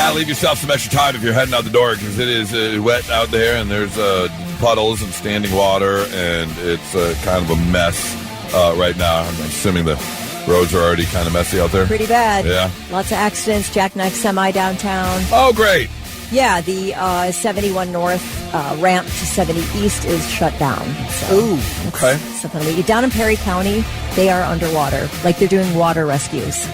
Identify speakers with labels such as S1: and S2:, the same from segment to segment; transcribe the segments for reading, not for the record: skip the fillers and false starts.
S1: Gotta leave yourself some extra time if you're heading out the door because it is wet out there and there's puddles and standing water and it's kind of a mess right now. I'm assuming the roads are already kind of messy out there.
S2: Pretty bad.
S1: Yeah.
S2: Lots of accidents. Jackknife semi downtown.
S1: Oh, great.
S2: Yeah, the 71 North ramp to 70 East is shut down. So
S1: ooh, okay.
S2: Something down in Perry County, they are underwater. Like they're doing water rescues.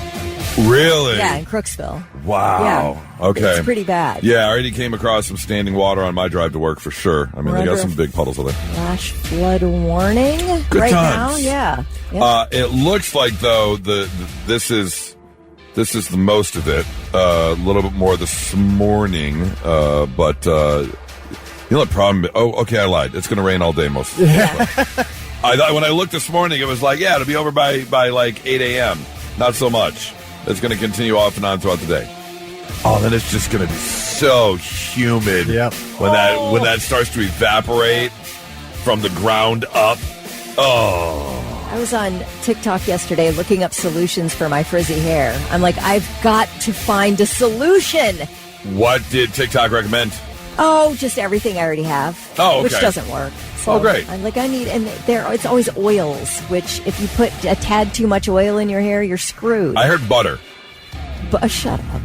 S1: Really?
S2: Yeah, in Crooksville.
S1: Wow.
S2: Yeah.
S1: Okay.
S2: It's pretty bad.
S1: Yeah, I already came across some standing water on my drive to work for sure. I mean, they got some big puddles over there.
S2: Flash flood warning
S1: Good
S2: right
S1: times.
S2: now. Yeah.
S1: It looks like though this is the most of it. A little bit more this morning, but the only problem. Oh, okay, I lied. It's going to rain all day most of the day. I thought when I looked this morning, it was like, yeah, it'll be over by like 8 a.m. Not so much. It's going to continue off and on throughout the day. Oh, then it's just going to be so humid when that starts to evaporate from the ground up. Oh.
S2: I was on TikTok yesterday looking up solutions for my frizzy hair. I'm like, I've got to find a solution.
S1: What did TikTok recommend?
S2: Oh, just everything I already have.
S1: Oh, okay.
S2: Which doesn't work. So
S1: great.
S2: I'm like, it's always oils, which if you put a tad too much oil in your hair, you're screwed.
S1: I heard butter.
S2: Shut up.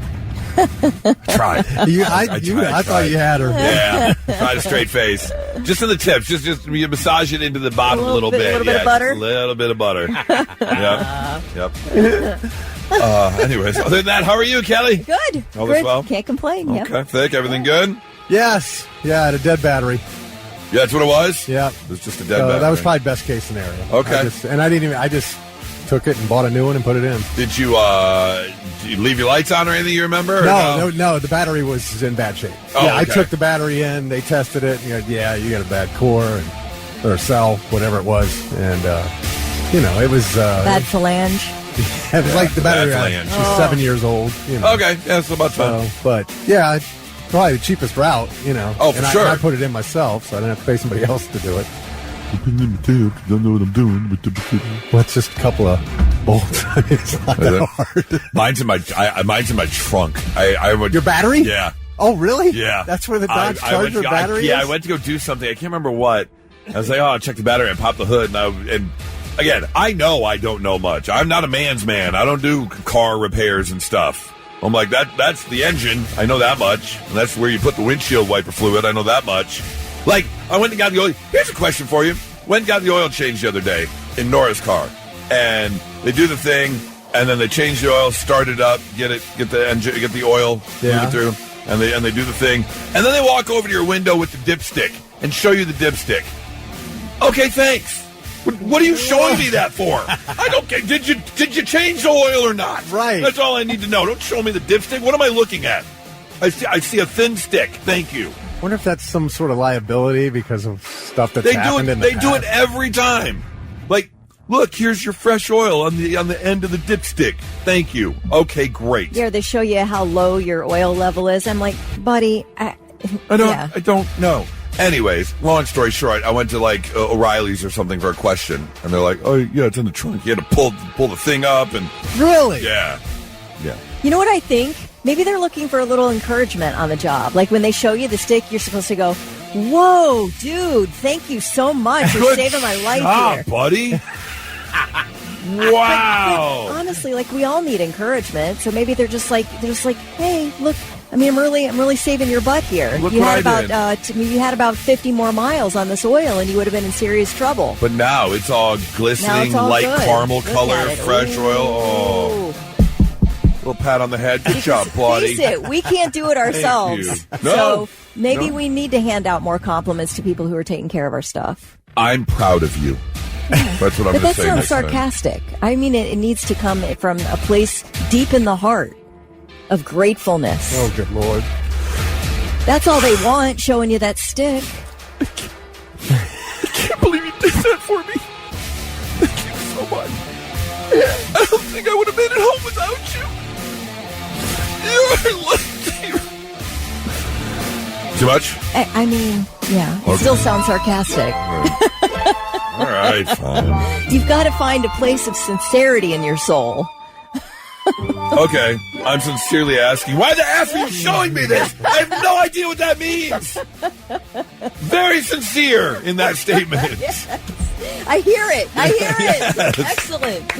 S1: Try.
S3: I thought you had her.
S1: Yeah. Try a straight face. Just in the tips. Just you massage it into the bottom a little bit.
S2: A little bit of butter?
S1: A little bit of butter. Yep. Anyways, other than that, how are you, Kelly?
S2: Good.
S1: All
S2: good.
S1: is well?
S2: Can't complain.
S1: Okay.
S2: Yep.
S1: Thick? Everything good?
S3: Yes. Yeah, I had a dead battery.
S1: Yeah, that's what it was?
S3: Yeah.
S1: It was just a dead battery.
S3: That was probably best case scenario.
S1: Okay.
S3: I just took it and bought a new one and put it in.
S1: Did you leave your lights on or anything you remember?
S3: No, the battery was in bad shape.
S1: Oh,
S3: yeah,
S1: okay.
S3: I took the battery in, they tested it, and you got a bad core or cell, whatever it was, and it was
S2: bad phalange.
S3: It was like the battery was 7 years old.
S1: Okay, yeah, so about time.
S3: But yeah, probably the cheapest route,
S1: Oh, for sure.
S3: I put it in myself, so I didn't have to pay somebody else to do it.
S1: Don't know what I'm doing.
S3: Well, it's just a couple of bolts. I mean, it's not that hard.
S1: Mine's in my trunk.
S3: Your battery?
S1: Yeah.
S3: Oh, really?
S1: Yeah.
S3: That's where the Dodge Charger battery is?
S1: Yeah, I went to go do something. I can't remember what. I was like, I'll check the battery and pop the hood. And again, I know I don't know much. I'm not a man's man. I don't do car repairs and stuff. I'm like, that's the engine. I know that much. And that's where you put the windshield wiper fluid. I know that much. Like, I went and got the oil. Here's a question for you. Went and got the oil change the other day in Nora's car. And they do the thing, and then they change the oil, start it up, get the engine, get the oil, move it through, and they do the thing. And then they walk over to your window with the dipstick and show you the dipstick. Okay, thanks. What are you showing me that for? I don't care. Did you change the oil or not?
S3: Right.
S1: That's all I need to know. Don't show me the dipstick. What am I looking at? I see a thin stick. Thank you.
S3: I wonder if that's some sort of liability because of stuff that's happened in the past.
S1: They do it every time. Like, look, here's your fresh oil on the end of the dipstick. Thank you. Okay, great.
S2: Yeah, they show you how low your oil level is. I'm like, buddy,
S1: I don't know. Anyways, long story short, I went to like O'Reilly's or something for a question, and they're like, "Oh yeah, it's in the trunk. You had to pull the thing up." And
S3: really,
S1: yeah.
S2: You know what I think? Maybe they're looking for a little encouragement on the job. Like when they show you the stick, you're supposed to go, "Whoa, dude! Thank you so much for saving my life here,
S1: buddy." Wow.
S2: But honestly, like we all need encouragement. So maybe they're just like, "Hey, look." I mean, I'm really saving your butt here.
S1: Look
S2: you
S1: what
S2: had you had about 50 more miles on this oil, and you would have been in serious trouble.
S1: But now it's all glistening, light caramel color, fresh oil. Oh, little pat on the head. Good job, Claudie.
S2: Face it, we can't do it ourselves.
S1: No.
S2: So maybe we need to hand out more compliments to people who are taking care of our stuff.
S1: I'm proud of you. That's what I'm going to say.
S2: But that sounds
S1: next
S2: sarcastic. I mean, it needs to come from a place deep in the heart of gratefulness.
S3: Oh, good Lord.
S2: That's all they want, showing you that stick.
S1: I can't believe you did that for me. Thank you so much. I don't think I would have made it home without you. You're lucky. Too much?
S2: I mean, yeah. It still sounds sarcastic.
S1: All right, fine.
S2: You've got to find a place of sincerity in your soul.
S1: Okay, I'm sincerely asking, why the F are you showing me this? I have no idea what that means. Very sincere in that statement.
S2: Yes. I hear it.
S1: Yes.
S2: Excellent.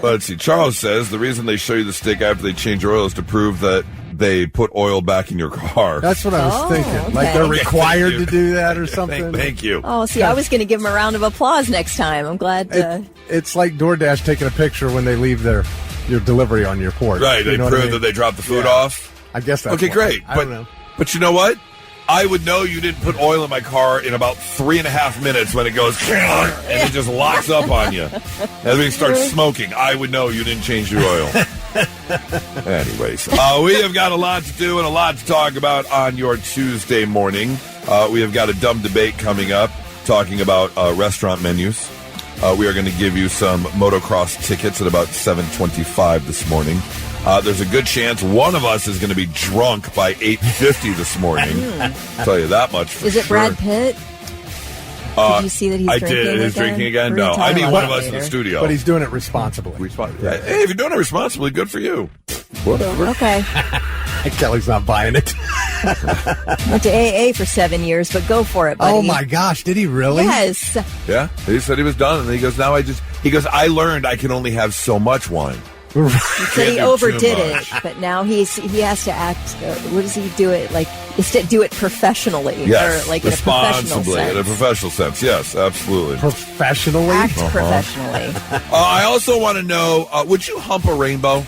S1: Let's see. Charles says the reason they show you the stick after they change your oil is to prove that they put oil back in your car.
S3: That's what I was thinking.
S2: Okay.
S3: Like they're required to do that or something.
S1: Thank you.
S2: Oh, see, I was going to give them a round of applause next time. I'm glad.
S3: It's like DoorDash taking a picture when they leave your delivery on your porch.
S1: Right, they
S3: You know
S1: prove
S3: what I mean?
S1: that they dropped the food
S3: Yeah.
S1: off.
S3: I guess that's
S1: Okay,
S3: why.
S1: great.
S3: I don't know.
S1: But you know what? I would know you didn't put oil in my car in about 3.5 minutes when it goes and it just locks up on you. And we start smoking. I would know you didn't change your oil. Anyways, we have got a lot to do and a lot to talk about on your Tuesday morning. We have got a dumb debate coming up talking about restaurant menus. We are going to give you some motocross tickets at about 7:25 this morning. There's a good chance one of us is going to be drunk by 8:50 this morning. I'll tell you that much for
S2: Is it
S1: sure.
S2: Brad Pitt? Did you see that he's
S1: I
S2: drinking
S1: did. He's
S2: again?
S1: drinking again?
S2: We're
S1: No.
S2: gonna
S1: I
S2: talk
S1: mean,
S2: about
S1: one of
S2: that
S1: us in the
S2: later.
S1: studio.
S3: But he's doing it responsibly.
S1: Hey, if you're doing it responsibly, good for you. Whatever.
S2: Okay.
S3: Kelly's not buying it.
S2: Went to AA for 7 years, but go for it, buddy.
S3: Oh my gosh, did he really?
S2: Yes.
S1: Yeah. He said he was done. And he goes, I learned I can only have so much wine.
S2: He said
S1: Can't
S2: he
S1: do
S2: overdid
S1: too
S2: it,
S1: much.
S2: but now he has to act. What does he do it like? Is to do it professionally,
S1: Yes.
S2: or like in a professional
S1: Responsibly. In a
S2: sense.
S1: professional sense. Yes, absolutely.
S3: Professionally?
S2: Act professionally.
S1: I also want to know, would you hump a rainbow?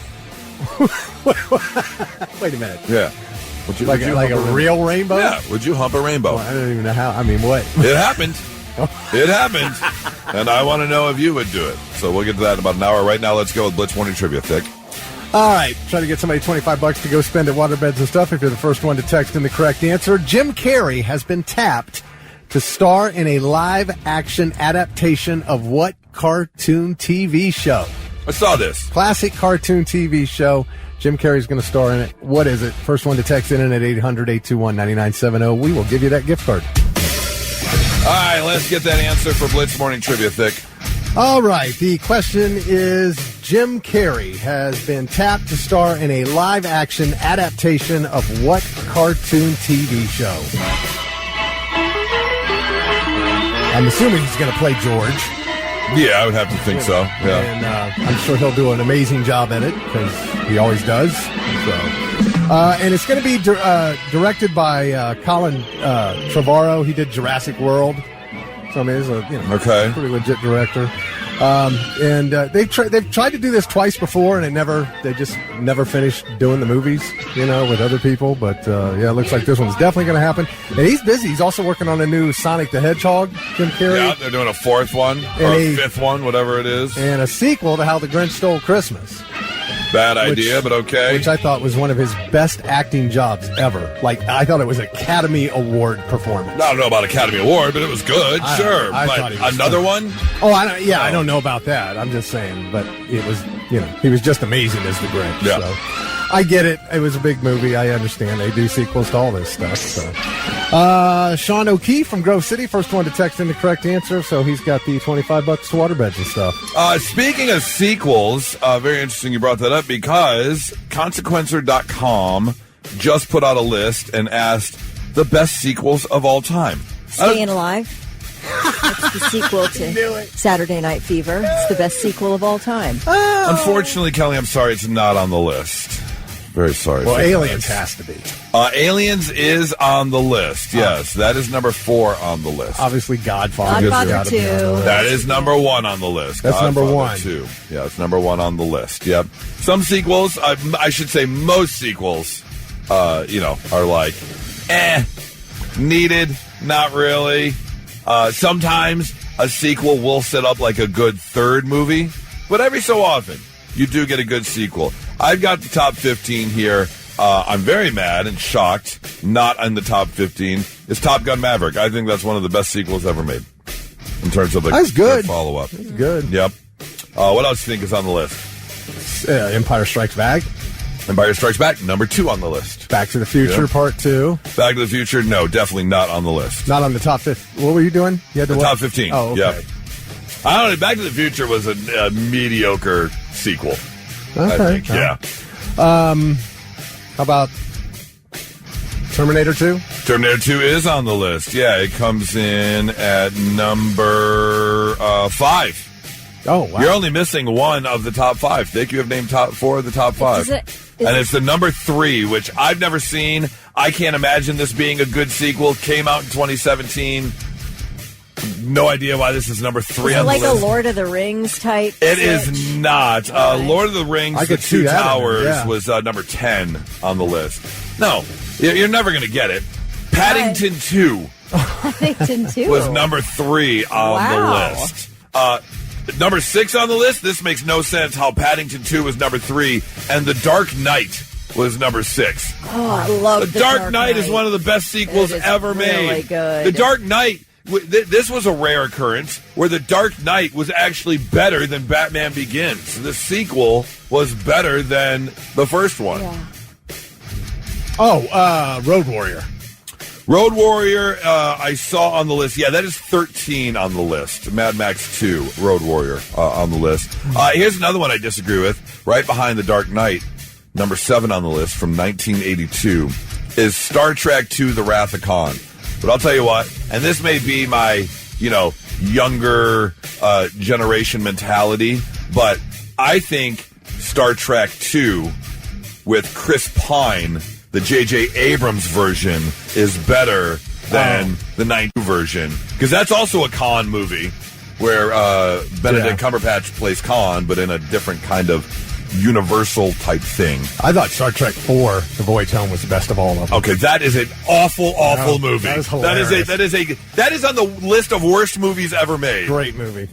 S3: Wait a minute.
S1: Yeah. Would you,
S3: Like,
S1: would you
S3: like a
S1: hump rainbow?
S3: real rainbow?
S1: Yeah. Would you hump a rainbow?
S3: Well, I don't even know how. I mean, what?
S1: It happened. It happened. And I want to know if you would do it. So we'll get to that in about an hour. Right now, let's go with Blitz Morning Trivia, Thick.
S3: All right. Try to get somebody $25 to go spend at Waterbeds and Stuff. If you're the first one to text in the correct answer, Jim Carrey has been tapped to star in a live-action adaptation of what cartoon TV show?
S1: I saw this.
S3: Classic cartoon TV show. Jim Carrey's going to star in it. What is it? First one to text in at 800-821-9970. We will give you that gift card.
S1: All right, let's get that answer for Blitz Morning Trivia, Thick.
S3: All right. The question is, Jim Carrey has been tapped to star in a live-action adaptation of what cartoon TV show? I'm assuming he's going to play George.
S1: Yeah, I would have to think so. Yeah.
S3: And I'm sure he'll do an amazing job at it, because he always does. So, and it's going to be directed by Colin Trevorrow. He did Jurassic World. So, I mean, he's a
S1: Okay.
S3: pretty legit director. And they've tried to do this twice before, and they just never finished doing the movies, with other people. But yeah, it looks like this one's definitely going to happen. And he's busy. He's also working on a new Sonic the Hedgehog, Jim Carrey.
S1: Yeah, they're doing a fourth one, or a fifth one, whatever it is.
S3: And a sequel to How the Grinch Stole Christmas.
S1: Bad idea, but okay.
S3: Which I thought was one of his best acting jobs ever. Like, I thought it was an Academy Award performance.
S1: I don't know about Academy Award, but it was good, sure.
S3: I
S1: But
S3: thought he was
S1: another
S3: good.
S1: one?
S3: Oh, I don't know about that. I'm just saying. But it was, he was just amazing as the Grinch.
S1: Yeah.
S3: So I get it. It was a big movie. I understand. They do sequels to all this stuff. So, Sean O'Keefe from Grove City, first one to text in the correct answer. So he's got the $25 to Waterbeds and stuff.
S1: Speaking of sequels, very interesting you brought that up, because Consequencer.com just put out a list and asked the best sequels of all time.
S2: Staying Alive. It's the sequel to Saturday Night Fever. It's the best sequel of all time.
S1: Unfortunately, Kelly, I'm sorry, it's not on the list. Very sorry.
S3: Well,
S1: for
S3: Aliens
S1: that.
S3: has to be.
S1: Aliens is on the list. Yes, that is number 4 on the list.
S3: Obviously, Godfather.
S2: Godfather
S3: Gotta be on the
S2: 2.
S3: list.
S1: That is number 1 on the list.
S3: That's number
S1: Godfather
S3: 1.
S1: 2. Yeah, it's number 1 on the list. Yep. Some sequels, I should say most sequels, are like, needed, not really. Sometimes a sequel will set up like a good third movie, but every so often you do get a good sequel. I've got the top 15 here. I'm very mad and shocked not in the top 15 is Top Gun Maverick. I think that's one of the best sequels ever made in terms of
S3: That's good.
S1: follow-up.
S3: That's good.
S1: Yep. What else do you think is on the list?
S3: Empire Strikes Back.
S1: Empire Strikes Back, number 2 on the list.
S3: Back to the Future,
S1: Yeah.
S3: Part 2.
S1: Back to the Future, no, definitely not on the list.
S3: Not on the top 15. What were you doing? You had
S1: The
S3: what?
S1: top 15.
S3: Oh, okay.
S1: Yep. I don't know. Back to the Future was a mediocre sequel.
S3: Okay.
S1: I think. Yeah.
S3: How about Terminator 2?
S1: Terminator 2 is on the list. Yeah, it comes in at number 5.
S3: Oh, wow.
S1: You're only missing one of the top 5. Dick, you have named top 4 of the top 5. And it's the number 3, which I've never seen. I can't imagine this being a good sequel. Came out in 2017. No idea why this is number 3 on the list.
S2: Is it like a Lord of the Rings type?
S1: It is not. Lord of the Rings, The Two Towers was number 10 on the list. No, you're never going to get it. Paddington 2
S2: Paddington 2
S1: was number 3 on the list. Number 6 on the list, this makes no sense how Paddington 2 was number 3, and The Dark Knight was number 6.
S2: Oh, I love
S1: The Dark Knight is one of the best sequels ever made.
S2: Really good.
S1: The Dark Knight, this was a rare occurrence where The Dark Knight was actually better than Batman Begins. The sequel was better than the first one.
S2: Yeah.
S3: Oh, Road Warrior.
S1: Road Warrior, I saw on the list. Yeah, that is 13 on the list. Mad Max 2, Road Warrior on the list. Here's another one I disagree with. Right behind The Dark Knight, number 7 on the list from 1982, is Star Trek II, The Wrath of Khan. But I'll tell you what, and this may be my, younger generation mentality, but I think Star Trek II with Chris Pine, the J.J. Abrams version, is better than the 92 version. Because that's also a Khan movie where Benedict Cumberbatch plays Khan, but in a different kind of universal type thing.
S3: I thought Star Trek 4, The Voyage Home, was the best of all of them.
S1: Okay, that is an awful movie.
S3: That is hilarious.
S1: That is on the list of worst movies ever made.
S3: Great movie.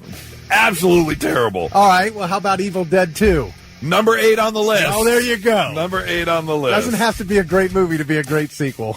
S1: Absolutely terrible.
S3: All right, well, how about Evil Dead 2?
S1: Number 8 on the list.
S3: Oh, there you go.
S1: Number 8 on the list.
S3: Doesn't have to be a great movie to be a great sequel.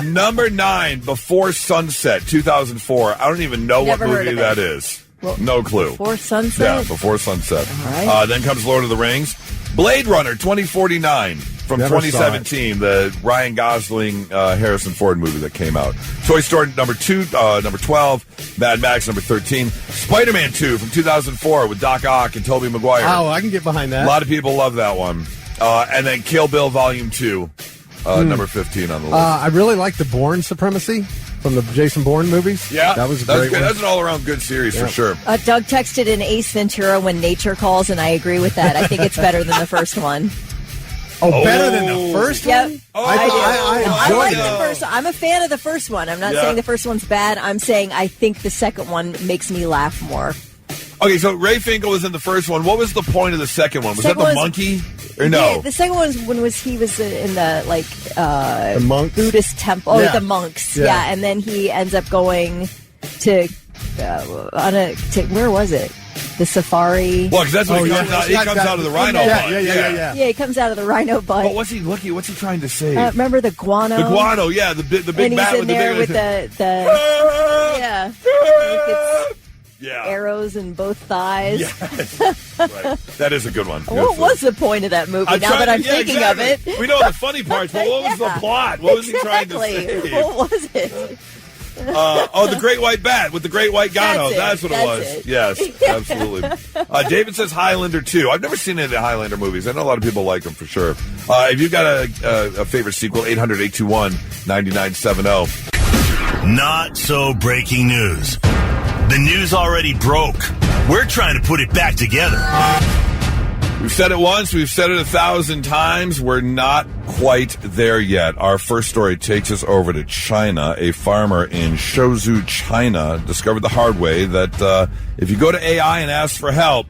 S1: Number 9, Before Sunset, 2004. I don't even know
S2: Never
S1: what
S2: heard
S1: movie
S2: of
S1: that is. Well, no clue.
S2: Before Sunset?
S1: Yeah, Before Sunset.
S2: All right.
S1: Then comes Lord of the Rings. Blade Runner 2049 from
S3: Never
S1: 2017, the Ryan Gosling, Harrison Ford movie that came out. Toy Story number 2, number 12. Mad Max number 13. Spider-Man 2 from 2004 with Doc Ock and Tobey Maguire.
S3: Oh, I can get behind that.
S1: A lot of people love that one. And then Kill Bill Volume 2, number 15 on the list.
S3: I really like the Bourne Supremacy from the Jason Bourne movies.
S1: Yeah,
S3: that was a great one.
S1: That's an all-around good series for sure.
S2: Doug texted in Ace Ventura, When Nature Calls, and I agree with that. I think it's better than the first one.
S3: Better than the first one?
S2: I
S3: enjoyed
S2: like
S3: it.
S2: the first one. I'm a fan of the first one. I'm not saying the first one's bad. I'm saying I think the second one makes me laugh more.
S1: Okay, so Ray Finkel was in the first one. What was the point of the second one? Was that the monkey? Or no?
S2: Yeah, the second one was when he was in the
S3: the monks?
S2: Buddhist temple. Oh, the monks. Yeah, and then he ends up going to where was it? The safari.
S1: Well, because that's when he comes out. He comes out of the rhino butt.
S3: Yeah.
S2: Yeah, he comes out of the rhino butt.
S1: But what's he trying to say?
S2: Remember the guano?
S1: The guano, yeah, the big
S2: and
S1: bat
S2: he's in there with
S1: yeah,
S2: arrows in both thighs.
S1: Yes. Right. That is a good one.
S2: What was the point of that movie? Now that I'm thinking of it,
S1: we know the funny parts, but what was the plot? What was he trying to say?
S2: What was it?
S1: The Great White Bat with the Great White Gano. That's what it was. Yes, absolutely. David says Highlander 2. I've never seen any of the Highlander movies. I know a lot of people like them for sure. If you've got a favorite sequel, 800-821-9970.
S4: Not so breaking news. The news already broke. We're trying to put it back together.
S1: We've said it once. We've said it 1,000 times. We're not quite there yet. Our first story takes us over to China. A farmer in Shenzhou, China, discovered the hard way that if you go to AI and ask for help,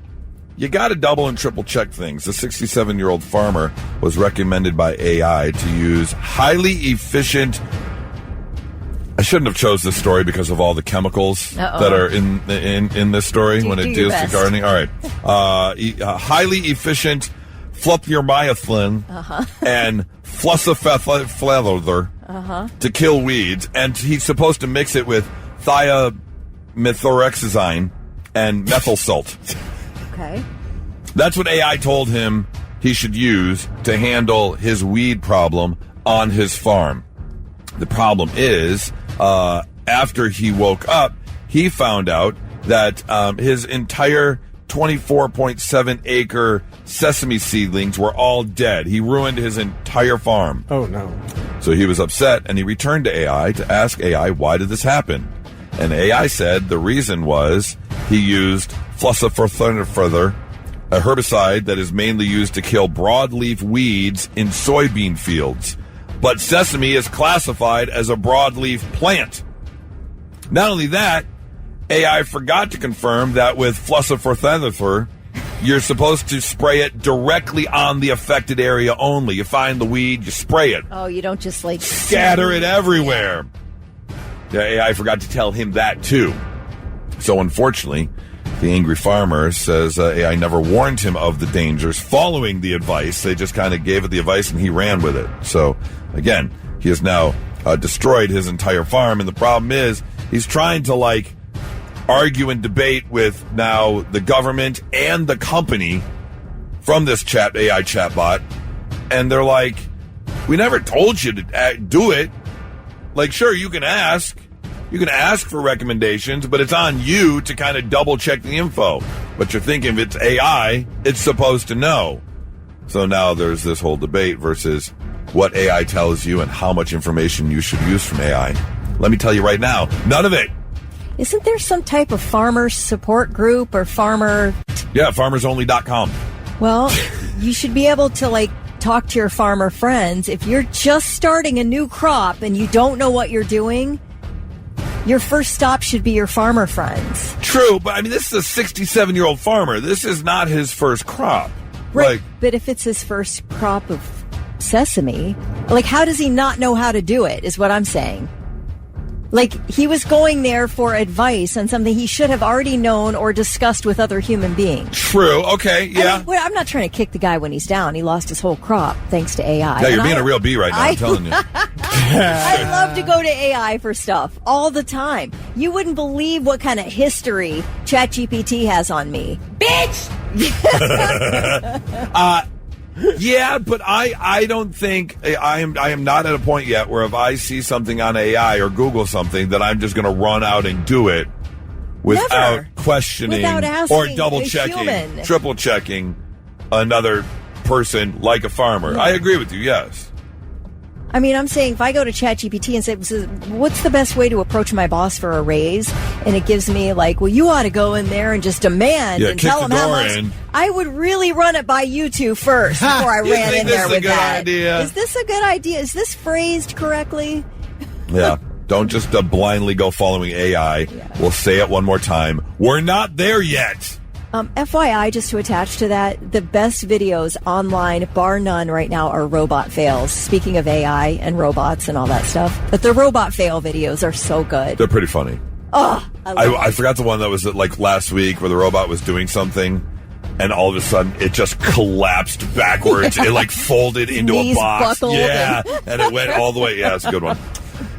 S1: you got to double and triple check things. The 67-year-old farmer was recommended by AI to use highly efficient. I shouldn't have chose this story because of all the chemicals that are in this story when it deals with gardening. All right. Highly efficient flupyrmyethlin and flussifether to kill weeds. And he's supposed to mix it with thiamethoxazine and methyl salt.
S2: Okay.
S1: That's what AI told him he should use to handle his weed problem on his farm. The problem is, after he woke up, he found out that his entire 24.7-acre sesame seedlings were all dead. He ruined his entire farm.
S3: Oh, no.
S1: So he was upset, and he returned to AI to ask AI, why did this happen? And AI said the reason was he used flusiferthaner, a herbicide that is mainly used to kill broadleaf weeds in soybean fields. But sesame is classified as a broadleaf plant. Not only that, AI forgot to confirm that with flusiferthaner, you're supposed to spray it directly on the affected area only. You find the weed, you spray it.
S2: Oh, you don't just like
S1: scatter it everywhere. Yeah, AI forgot to tell him that too. So unfortunately, the angry farmer says AI never warned him of the dangers following the advice. They just kind of gave it the advice and he ran with it. So again, he has now destroyed his entire farm. And the problem is he's trying to argue and debate with now the government and the company from this AI chatbot. And they're like, we never told you to do it. Sure, you can ask. You can ask for recommendations, but it's on you to kind of double check the info. But you're thinking if it's AI, it's supposed to know. So now there's this whole debate versus what AI tells you and how much information you should use from AI. Let me tell you right now, none of it.
S2: Isn't there some type of farmer support group or farmer?
S1: Yeah, farmersonly.com.
S2: Well, you should be able to talk to your farmer friends. If you're just starting a new crop and you don't know what you're doing, your first stop should be your farmer friends.
S1: True, but this is a 67-year-old farmer. This is not his first crop.
S2: Right, but if it's his first crop of sesame, how does he not know how to do it, is what I'm saying. He was going there for advice on something he should have already known or discussed with other human beings.
S1: True. Okay. Yeah.
S2: I'm not trying to kick the guy when he's down. He lost his whole crop thanks to AI.
S1: Yeah, you're being a real bee right now, I'm telling you.
S2: I love to go to AI for stuff all the time. You wouldn't believe what kind of history ChatGPT has on me. Bitch!
S1: Yeah, but I don't think I am not at a point yet where if I see something on AI or Google something that I'm just going to run out and do it without questioning
S2: without asking
S1: or double checking, triple checking another person like a farmer. I agree with you. Yes.
S2: I'm saying if I go to ChatGPT and say, what's the best way to approach my boss for a raise? And it gives me well, you ought to go in there and just demand and tell them how much. I would really run it by you two first before I ran in there with that.
S1: Idea?
S2: Is this a good idea? Is this phrased correctly?
S1: Yeah. Don't just blindly go following AI. Yeah. We'll say it one more time. We're not there yet.
S2: FYI, just to attach to that, the best videos online, bar none right now, are robot fails. Speaking of AI and robots and all that stuff. But the robot fail videos are so good.
S1: They're pretty funny.
S2: Oh,
S1: I forgot the one that was last week where the robot was doing something and all of a sudden it just collapsed backwards. Yeah. It folded into a box.
S2: Buckled
S1: and it went all the way. Yeah, it's a good one.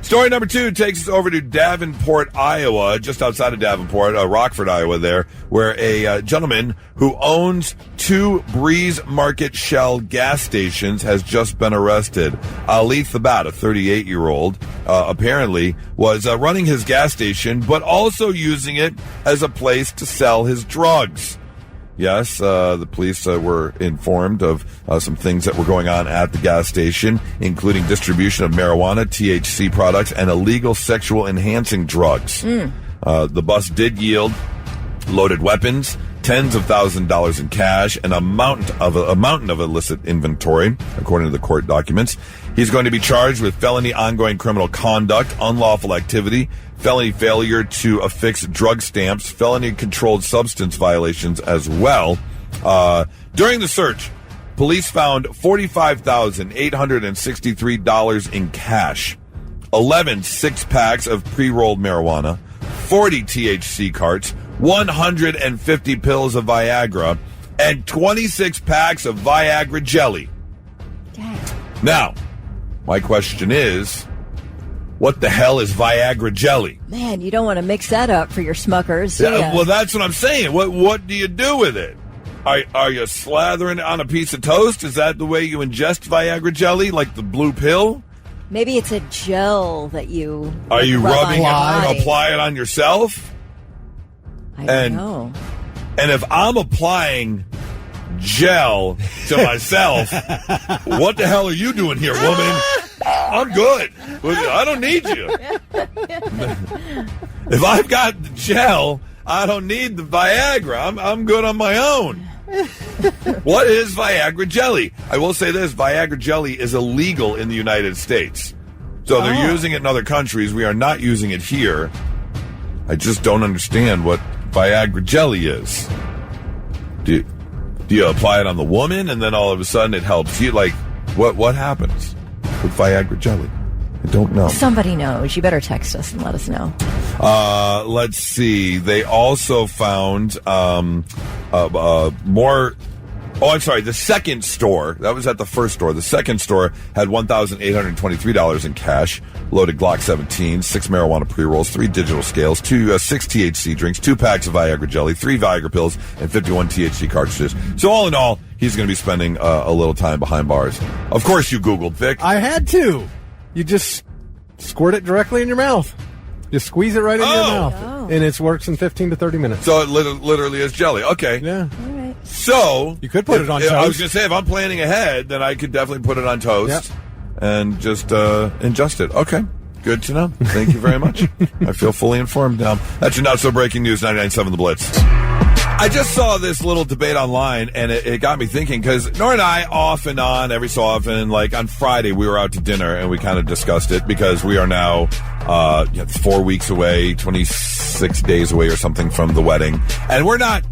S1: Story number 2 takes us over to Davenport, Iowa, just outside of Davenport, Rockford, Iowa there, where a gentleman who owns 2 Breeze Market Shell gas stations has just been arrested. Ali Thabat, a 38-year-old, apparently was running his gas station, but also using it as a place to sell his drugs. Yes, the police were informed of some things that were going on at the gas station, including distribution of marijuana, THC products, and illegal sexual enhancing drugs. The bus did yield loaded weapons, tens of thousands of dollars in cash, and a mountain of illicit inventory, according to the court documents. He's going to be charged with felony ongoing criminal conduct, unlawful activity, felony failure to affix drug stamps, felony controlled substance violations as well. During the search, police found $45,863 in cash, 11 six-packs of pre-rolled marijuana, 40 THC carts, 150 pills of Viagra, and 26 packs of Viagra jelly.
S2: Dang.
S1: Now, my question is, what the hell is Viagra jelly?
S2: Man, you don't want to mix that up for your Smuckers.
S1: Yeah, well, that's what I'm saying. What do you do with it? Are you slathering it on a piece of toast? Is that the way you ingest Viagra jelly, like the blue pill?
S2: Maybe it's a gel that you
S1: are you rubbing it, apply it on yourself?
S2: I don't know.
S1: And if I'm applying gel to myself, what the hell are you doing here, woman? I'm good. I don't need you. If I've got the gel, I don't need the Viagra. I'm good on my own. What is Viagra jelly? I will say this, Viagra jelly is illegal in the United States. So they're using it in other countries. We are not using it here. I just don't understand what Viagra jelly is. Do you apply it on the woman and then all of a sudden it helps you? Like, what happens with Viagra jelly? I don't know.
S2: Somebody knows. You better text us and let us know.
S1: Let's see. They also found more... Oh, I'm sorry. The second store, that was at the first store. The second store had $1,823 in cash, loaded Glock 17, 6 marijuana pre-rolls, 3 digital scales, 6 THC drinks, 2 packs of Viagra jelly, 3 Viagra pills, and 51 THC cartridges. So all in all, he's going to be spending a little time behind bars. Of course you Googled, Vic.
S3: I had to. You just squirt it directly in your mouth. Just squeeze it right into your mouth. And it works in 15 to 30 minutes.
S1: So it literally is jelly. Okay.
S3: Yeah.
S1: So
S3: you could put it on toast.
S1: I was going to say, if I'm planning ahead, then I could definitely put it on toast and just ingest it. Okay. Good to know. Thank you very much. I feel fully informed now. That's your not-so-breaking news, 99.7 The Blitz. I just saw this little debate online, and it got me thinking, because Nora and I, off and on, every so often, like on Friday, we were out to dinner, and we kind of discussed it, because we are now 4 weeks away, 26 days away or something from the wedding. And we're not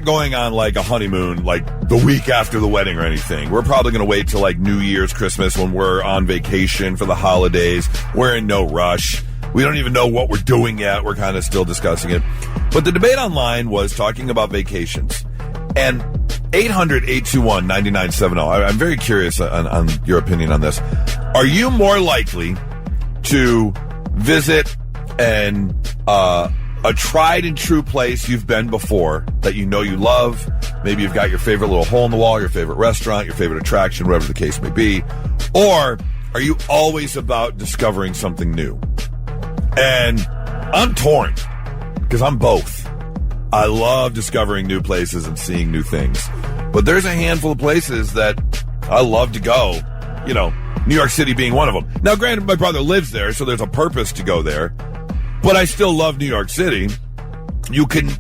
S1: going on like a honeymoon like the week after the wedding or anything. We're probably going to wait till like New Year's, Christmas, when we're on vacation for the holidays. We're in no rush. We don't even know what we're doing yet. We're kind of still discussing it. But the debate online was talking about vacations. And 800-821-9970. I'm very curious on your opinion on this. Are you more likely to visit a tried and true place you've been before that you know you love? Maybe you've got your favorite little hole in the wall, your favorite restaurant, your favorite attraction, whatever the case may be. Or are you always about discovering something new? And I'm torn because I'm both. I love discovering new places and seeing new things. But there's a handful of places that I love to go, you know, New York City being one of them. Now, granted, my brother lives there, so there's a purpose to go there. But I still love New York City. You could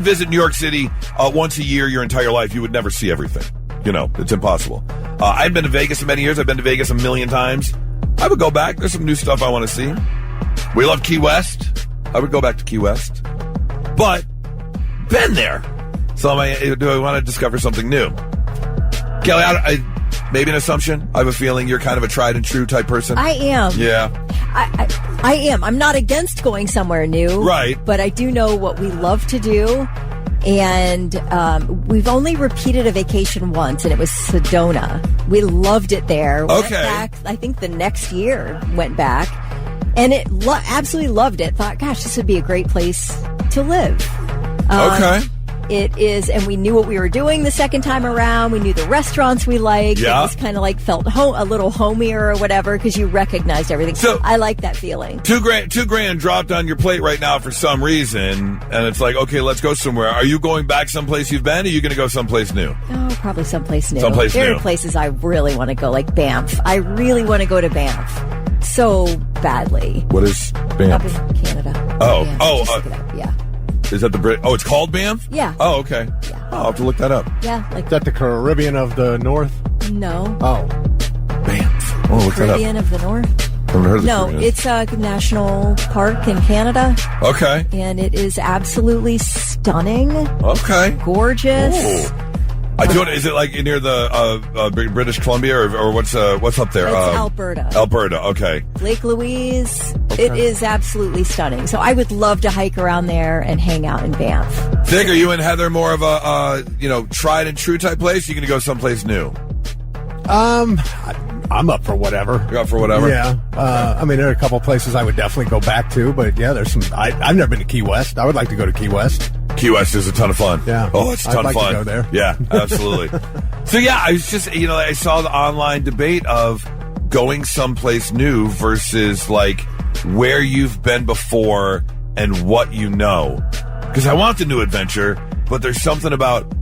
S1: visit New York City once a year your entire life. You would never see everything. You know, it's impossible. I've been to Vegas for many years. I've been to Vegas a million times. I would go back. There's some new stuff I want to see. We love Key West. I would go back to Key West. But, been there. So do I want to discover something new? Kelly, maybe an assumption. I have a feeling you're kind of a tried and true type person.
S2: I am.
S1: Yeah.
S2: I am. I'm not against going somewhere new.
S1: Right.
S2: But I do know what we love to do. And we've only repeated a vacation once, and it was Sedona. We loved it there.
S1: Okay.
S2: Went back, I think the next year went back. And absolutely loved it. Thought, gosh, this would be a great place to live.
S1: Okay.
S2: It is, and we knew what we were doing the second time around. We knew the restaurants we liked.
S1: Yeah.
S2: It was kind of like felt a little homier or whatever because you recognized everything.
S1: So
S2: I like that feeling.
S1: $2,000 dropped on your plate right now for some reason, and it's like, okay, let's go somewhere. Are you going back someplace you've been, or are you going to go someplace new?
S2: Oh, probably someplace new.
S1: There
S2: are places I really want to go, like Banff. I really want to go to Banff so badly.
S1: What is Banff?
S2: Up in Canada. Yeah.
S1: Is that the Brit? Oh, it's called Banff?
S2: Yeah.
S1: Oh, okay.
S2: Yeah.
S1: I'll have to look that up.
S2: Yeah.
S3: Is that the Caribbean of the North?
S2: No.
S3: Oh.
S1: Banff. Oh, look that up.
S2: Caribbean of the North?
S1: Haven't heard of the
S2: No, it's a national park in Canada.
S1: Okay.
S2: And it is absolutely stunning.
S1: Okay.
S2: Gorgeous.
S1: Ooh. Is it like near the British Columbia or what's up there?
S2: It's Alberta.
S1: Alberta, okay.
S2: Lake Louise.
S1: Okay.
S2: It is absolutely stunning. So I would love to hike around there and hang out in Banff.
S1: Vic, are you and Heather more of a tried and true type place? Or are you going to go someplace new?
S3: I'm up for whatever.
S1: You're up for whatever?
S3: Yeah. I mean, there are a couple places I would definitely go back to, but yeah, there's some. I've never been to Key West. I would like to go to Key West.
S1: Key West is a ton of fun.
S3: Yeah.
S1: Oh, it's a ton of fun.
S3: I'd like to go there.
S1: Yeah, absolutely. So yeah, I was just, I saw the online debate of going someplace new versus like where you've been before and what you know. because I want the new adventure, but there's something about,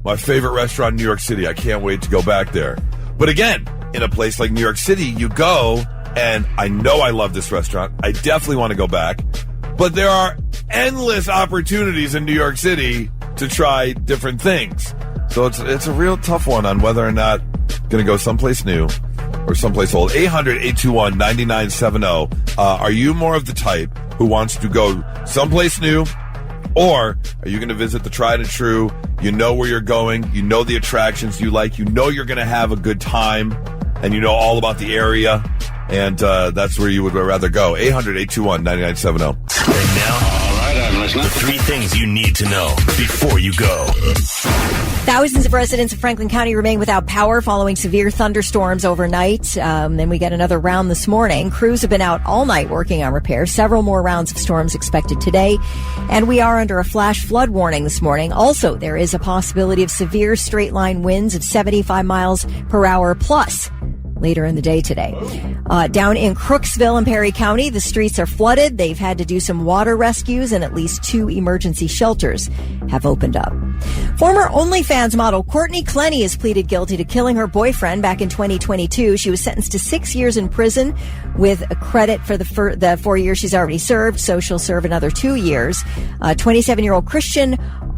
S1: my favorite restaurant in New York City. I can't wait to go back there. But again, in a place like New York City, you go, and I know I love this restaurant. I definitely want to go back. But there are endless opportunities in New York City to try different things. So it's a real tough one on whether or not going to go someplace new or someplace old. 800-821-9970. Are you more of the type who wants to go someplace new, or are you going to visit the tried and true? You know where you're going. You know the attractions you like. You know you're going to have a good time, and you know all about the area. And that's where you would rather go. 800-821-9970.
S4: And now, all right, I'm listening. The 3 things you need to know before you go.
S2: Thousands of residents of Franklin County remain without power following severe thunderstorms overnight. Then we get another round this morning. Crews have been out all night working on repairs. Several more rounds of storms expected today. And we are under a flash flood warning this morning. Also, there is a possibility of severe straight-line winds of 75 miles per hour plus later in the day today. Down in Crooksville and Perry County, the streets are flooded. They've had to do some water rescues, and at least 2 emergency shelters have opened up. Former OnlyFans model Courtney Clenny has pleaded guilty to killing her boyfriend back in 2022. She was sentenced to 6 years in prison with a credit for the 4 years she's already served, so she'll serve another 2 years. 27-year-old Christian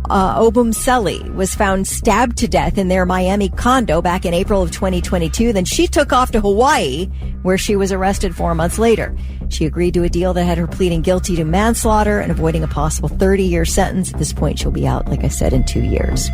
S2: Obumseli was found stabbed to death in their Miami condo back in April of 2022. Then she took off to Hawaii, where she was arrested 4 months later. She agreed to a deal that had her pleading guilty to manslaughter and avoiding a possible 30-year sentence. At this point, she'll be out, like I said, in 2 years.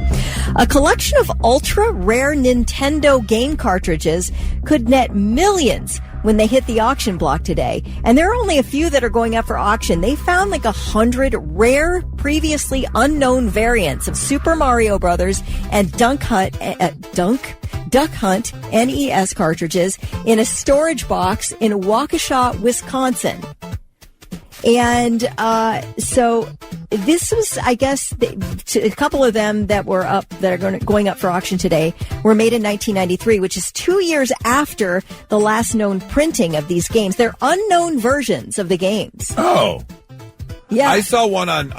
S2: A collection of ultra-rare Nintendo game cartridges could net millions when they hit the auction block today. And there are only a few that are going up for auction. They found like 100 rare, previously unknown variants of Super Mario Brothers and Duck Hunt NES cartridges in a storage box in Waukesha, Wisconsin. And so this was, I guess, a couple of them that were up, that are going up for auction today, were made in 1993, which is 2 years after the last known printing of these games. They're unknown versions of the games.
S1: Oh.
S2: Yeah.
S1: I saw one on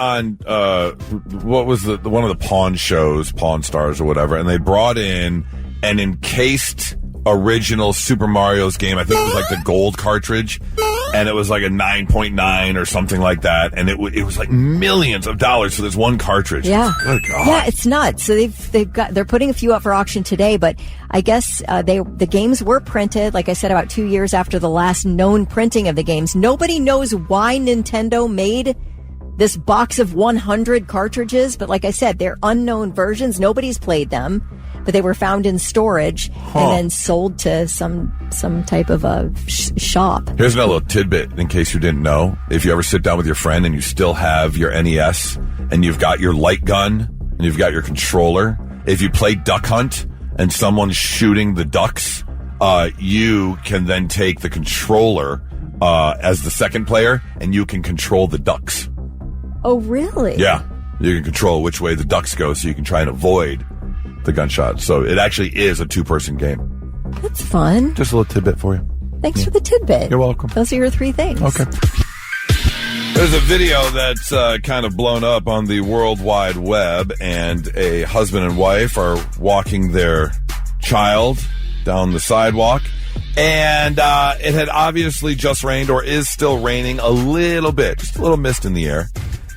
S1: what was the one of the Pawn shows, Pawn Stars or whatever, and they brought in an encased original Super Mario's game. I think it was like the gold cartridge, and it was like a 9.9 or something like that, and it was like millions of dollars for this one cartridge.
S2: Yeah.
S1: Good God.
S2: Yeah, it's nuts. So they're putting a few up for auction today, but I guess the games were printed, like I said, about 2 years after the last known printing of the games. Nobody knows why Nintendo made this box of 100 cartridges, but like I said, they're unknown versions. Nobody's played them, but they were found in storage and then sold to some type of a shop.
S1: Here's another little tidbit in case you didn't know. If you ever sit down with your friend and you still have your NES and you've got your light gun and you've got your controller, if you play Duck Hunt and someone's shooting the ducks, you can then take the controller as the second player and you can control the ducks.
S2: Oh, really?
S1: Yeah. You can control which way the ducks go so you can try and avoid the gunshot. So it actually is a 2-person game.
S2: That's fun.
S1: Just a little tidbit for you.
S2: Thanks for the tidbit.
S1: You're welcome.
S2: Those are your 3 things.
S1: Okay. There's a video that's kind of blown up on the World Wide Web, and a husband and wife are walking their child down the sidewalk, and it had obviously just rained, or is still raining a little bit, just a little mist in the air.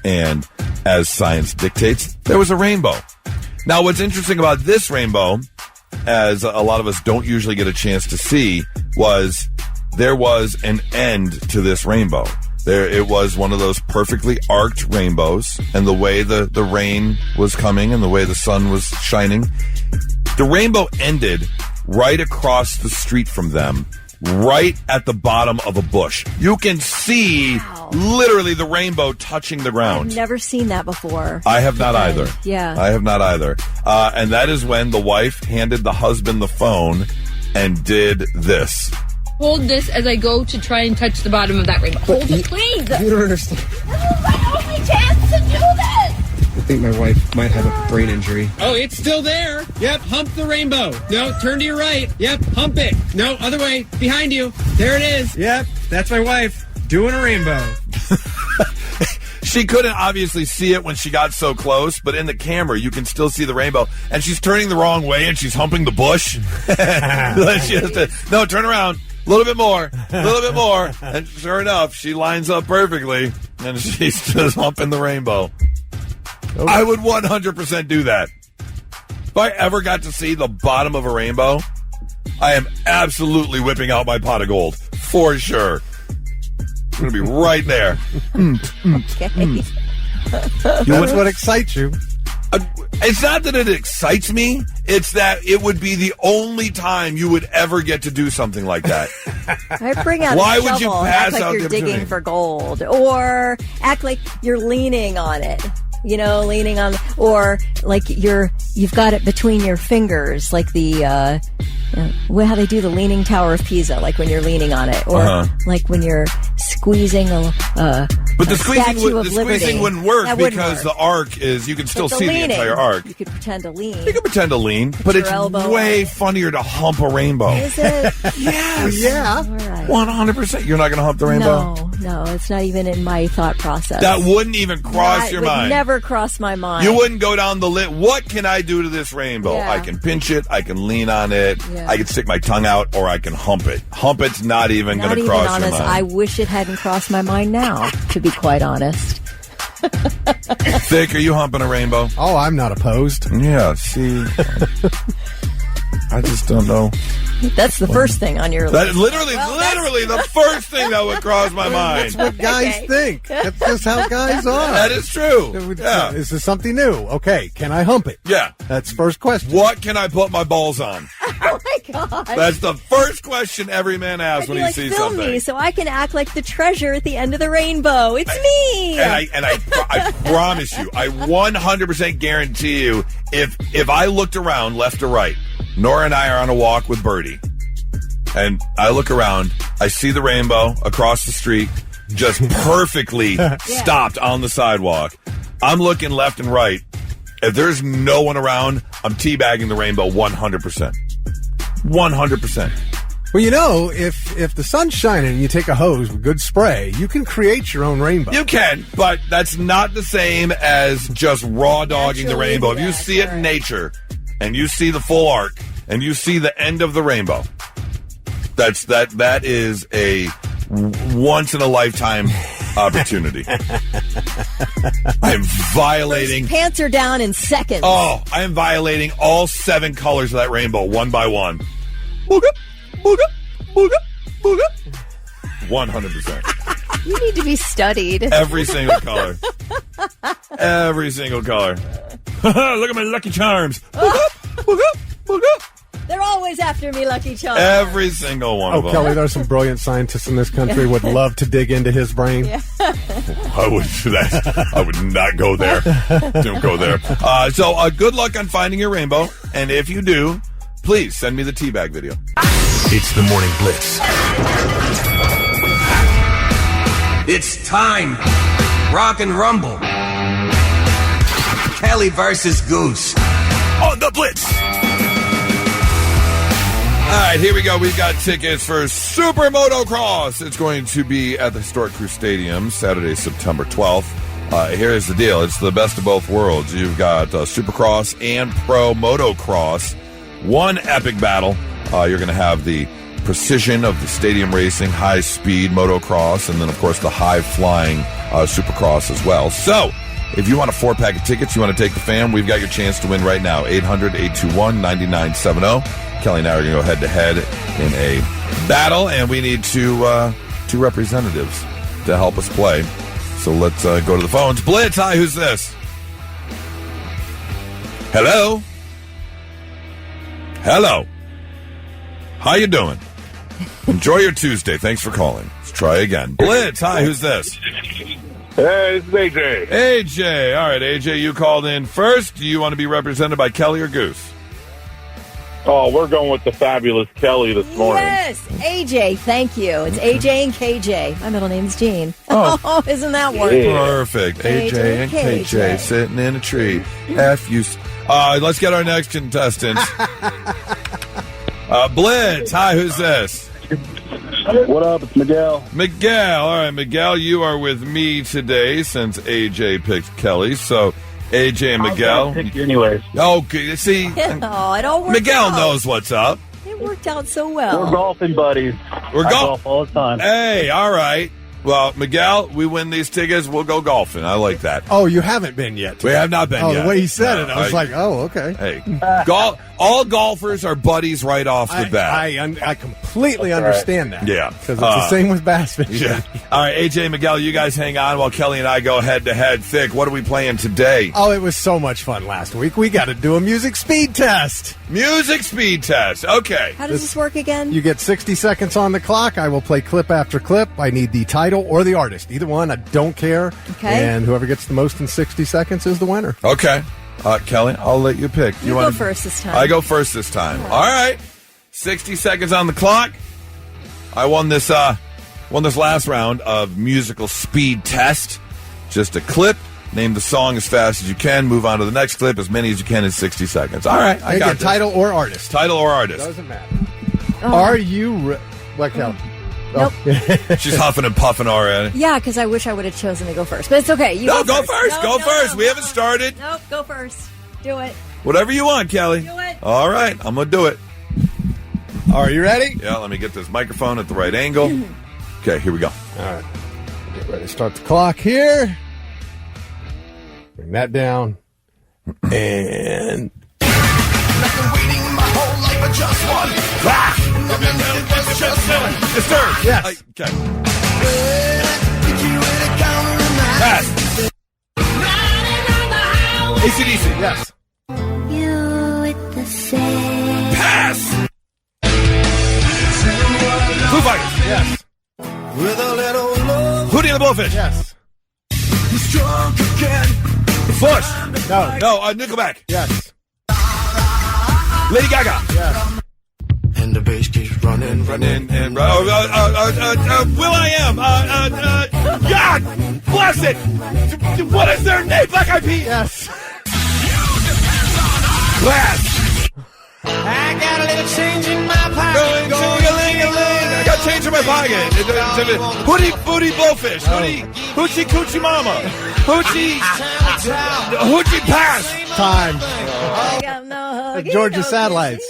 S1: And as science dictates, there was a rainbow. Now, what's interesting about this rainbow, as a lot of us don't usually get a chance to see, was there was an end to this rainbow. It was one of those perfectly arced rainbows, and the way the rain was coming and the way the sun was shining, the rainbow ended right across the street from them, right at the bottom of a bush. You can see literally the rainbow touching the ground.
S2: I've never seen that before.
S1: I have not either.
S2: Yeah.
S1: I have not either. And that is when the wife handed the husband the phone and did this.
S5: Hold this as I go to try and touch the bottom of that rainbow. Hold it, please.
S3: You don't understand.
S5: This is my only chance to do this.
S6: I think my wife might have a brain injury.
S7: Oh, it's still there. Yep, hump the rainbow. No, turn to your right. Yep, hump it. No, other way. Behind you. There it is. Yep, that's my wife doing a rainbow.
S1: She couldn't obviously see it when she got so close, but in the camera, you can still see the rainbow. And she's turning the wrong way, and she's humping the bush. She has to, no, turn around. A little bit more. And sure enough, she lines up perfectly, and she's just humping the rainbow. Okay. I would 100% do that. If I ever got to see the bottom of a rainbow, I am absolutely whipping out my pot of gold. For sure. I'm going to be right there.
S2: Okay.
S3: That's what excites you.
S1: It's not that it excites me. It's that it would be the only time you would ever get to do something like that.
S2: I bring out
S1: Why
S2: a
S1: would you
S2: shovel and
S1: pass
S2: act like
S1: out
S2: you're
S1: the
S2: digging
S1: opportunity?
S2: for gold, or act like you're leaning on it. Leaning on, or like you've got it between your fingers, like the how they do the Leaning Tower of Pisa, like when you're leaning on it, or like when you're squeezing
S1: but the squeezing wouldn't work because the arc is, you can still see the entire arc.
S2: You could pretend to lean.
S1: You can pretend to lean, but it's way funnier to hump a rainbow.
S2: Is it?
S1: Yes.
S3: Yeah.
S2: All right.
S1: 100%. You're not going to hump the rainbow?
S2: No, it's not even in my thought process.
S1: That wouldn't even cross your mind.
S2: Never cross my mind.
S1: You wouldn't go down the list. What can I do to this rainbow?
S2: Yeah.
S1: I can pinch it. I can lean on it.
S2: Yeah.
S1: I can stick my tongue out, or I can hump it. Hump it's not even going to cross your mind.
S2: I wish it hadn't crossed my mind now, to be quite honest.
S1: Vic, are you humping a rainbow?
S3: Oh, I'm not opposed.
S1: Yeah, see. I just don't know.
S2: That's the first thing on your
S1: That
S2: list.
S1: is literally the first thing that would cross my mind.
S3: That's what guys think. That's just how guys are.
S1: That is true. Yeah.
S3: Is this something new? Okay, can I hump it?
S1: Yeah.
S3: That's first question.
S1: What can I put my balls on?
S2: Oh my God.
S1: That's the first question every man asks when he sees
S2: film
S1: something.
S2: me so I can act like the treasure at the end of the rainbow. It's me.
S1: And I promise you, I 100% guarantee you, if I looked around left to right, Nora and I are on a walk with Birdie, and I look around, I see the rainbow across the street, just perfectly stopped on the sidewalk. I'm looking left and right. If there's no one around, I'm teabagging the rainbow 100%. 100%.
S3: Well, if the sun's shining and you take a hose with good spray, you can create your own rainbow.
S1: You can, but that's not the same as just raw dogging the rainbow. If you see it in nature, and you see the full arc, and you see the end of the rainbow, that is a once in a lifetime opportunity. I'm violating.
S2: Those pants are down in seconds.
S1: Oh, I am violating all 7 colors of that rainbow one by one. Booga, booga, booga, booga. 100%.
S2: You need to be studied.
S1: Every single color. Every single color. Look at my Lucky Charms. Booga, booga, booga.
S2: They're always after me, Lucky Charms.
S1: Every single one of them.
S3: Kelly, there's some brilliant scientists in this country would love to dig into his brain.
S2: Yeah.
S1: I would not go there. Don't go there. So good luck on finding your rainbow. And if you do, please send me the teabag video.
S4: It's the Morning Blitz.
S8: It's time. Rock and rumble. Kelly versus Goose.
S4: On the Blitz.
S1: All right, here we go. We've got tickets for Super Motocross. It's going to be at the Historic Crew Stadium Saturday, September 12th. Here's the deal. It's the best of both worlds. You've got Supercross and Pro Motocross. One epic battle. You're going to have the precision of the stadium racing, high-speed motocross, and then, of course, the high-flying Supercross as well. So, if you want a 4-pack of tickets, you want to take the fam, we've got your chance to win right now. 800-821-9970. Kelly and I are going to go head-to-head in a battle, and we need two representatives to help us play. So let's go to the phones. Blitz, hi, who's this? Hello? Hello. How you doing? Enjoy your Tuesday. Thanks for calling. Let's try again. Blitz, hi, who's this?
S9: Hey, it's AJ.
S1: AJ. All right, AJ, you called in first. Do you want to be represented by Kelly or Goose?
S9: Oh, we're going with the fabulous Kelly this morning.
S2: Yes, AJ, thank you. It's AJ and KJ. My middle name's Jean. Oh, isn't that wonderful?
S9: Yeah.
S1: Perfect. AJ and KJ sitting in a tree. Let's get our next contestants. Blitz, hi, who's this?
S9: What up? It's Miguel.
S1: Miguel. All right, Miguel, you are with me today since AJ picked Kelly. So, AJ and Miguel.
S9: I'll pick you anyways.
S1: Okay, see?
S2: Oh, it all worked
S1: Miguel
S2: out.
S1: knows what's up.
S2: It worked out so well.
S9: We're golfing buddies.
S1: We're
S9: I golf all the time.
S1: Hey, all right. Well, Miguel, we win these tickets. We'll go golfing. I like that.
S3: Oh, you haven't been yet.
S1: We have not been yet.
S3: Oh, the way he said it, I was like, oh, okay.
S1: Hey, all golfers are buddies right off the bat.
S3: I completely understand that.
S1: Yeah.
S3: Because it's the same with bass fishing.
S1: Yeah. All right, AJ and Miguel, you guys hang on while Kelly and I go head-to-head. Thick, what are we playing today?
S3: Oh, it was so much fun last week. We got to do a music speed test.
S1: Music speed test. Okay.
S2: How does this work again?
S3: You get 60 seconds on the clock. I will play clip after clip. I need the title or the artist. Either one. I don't care.
S2: Okay.
S3: And whoever gets the most in 60 seconds is the winner.
S1: Okay. Kelly, I'll let you pick.
S2: You go first this time.
S1: I go first this time. All right. 60 seconds on the clock. I won this last round of musical speed test. Just a clip. Name the song as fast as you can. Move on to the next clip, as many as you can in 60 seconds. All right. I got this.
S3: Title or artist.
S1: Title or artist.
S3: Doesn't matter. Are you... What, Kelly?
S2: Nope.
S1: She's huffing and puffing already.
S2: Yeah, because I wish I would have chosen to go first. But it's okay. You
S1: go
S2: first.
S1: first. Go first. We haven't started.
S2: Nope, go first. Do it.
S1: Whatever you want, Kelly.
S2: Do it.
S1: All right. I'm going to do it.
S3: Are you ready?
S1: Yeah, let me get this microphone at the right angle. Okay, here we go.
S3: All right. Get ready to start the clock here. Bring that down. And...
S1: Disturbed.
S3: Yes.
S1: Okay. Pass. AC/DC.
S3: Yes.
S10: You with the same.
S1: Pass. Foo Fighters.
S3: Yes.
S8: With a little love.
S1: Hootie and the Blowfish.
S3: Yes.
S8: Strong again.
S1: Bush.
S3: No.
S1: Nickelback.
S3: Yes.
S1: Lady Gaga.
S3: Yes.
S8: And the bass keeps running.
S1: Will I Am. God bless it. What is their name? Black Eyed Peas.
S3: Yes.
S1: Glass.
S8: I got a little change in my pocket.
S1: I got change in my pocket. Hootie Blowfish. Hoochie Coochie Mama. Hoochie Pass.
S3: Time.
S2: I got no
S3: The Georgia Satellites.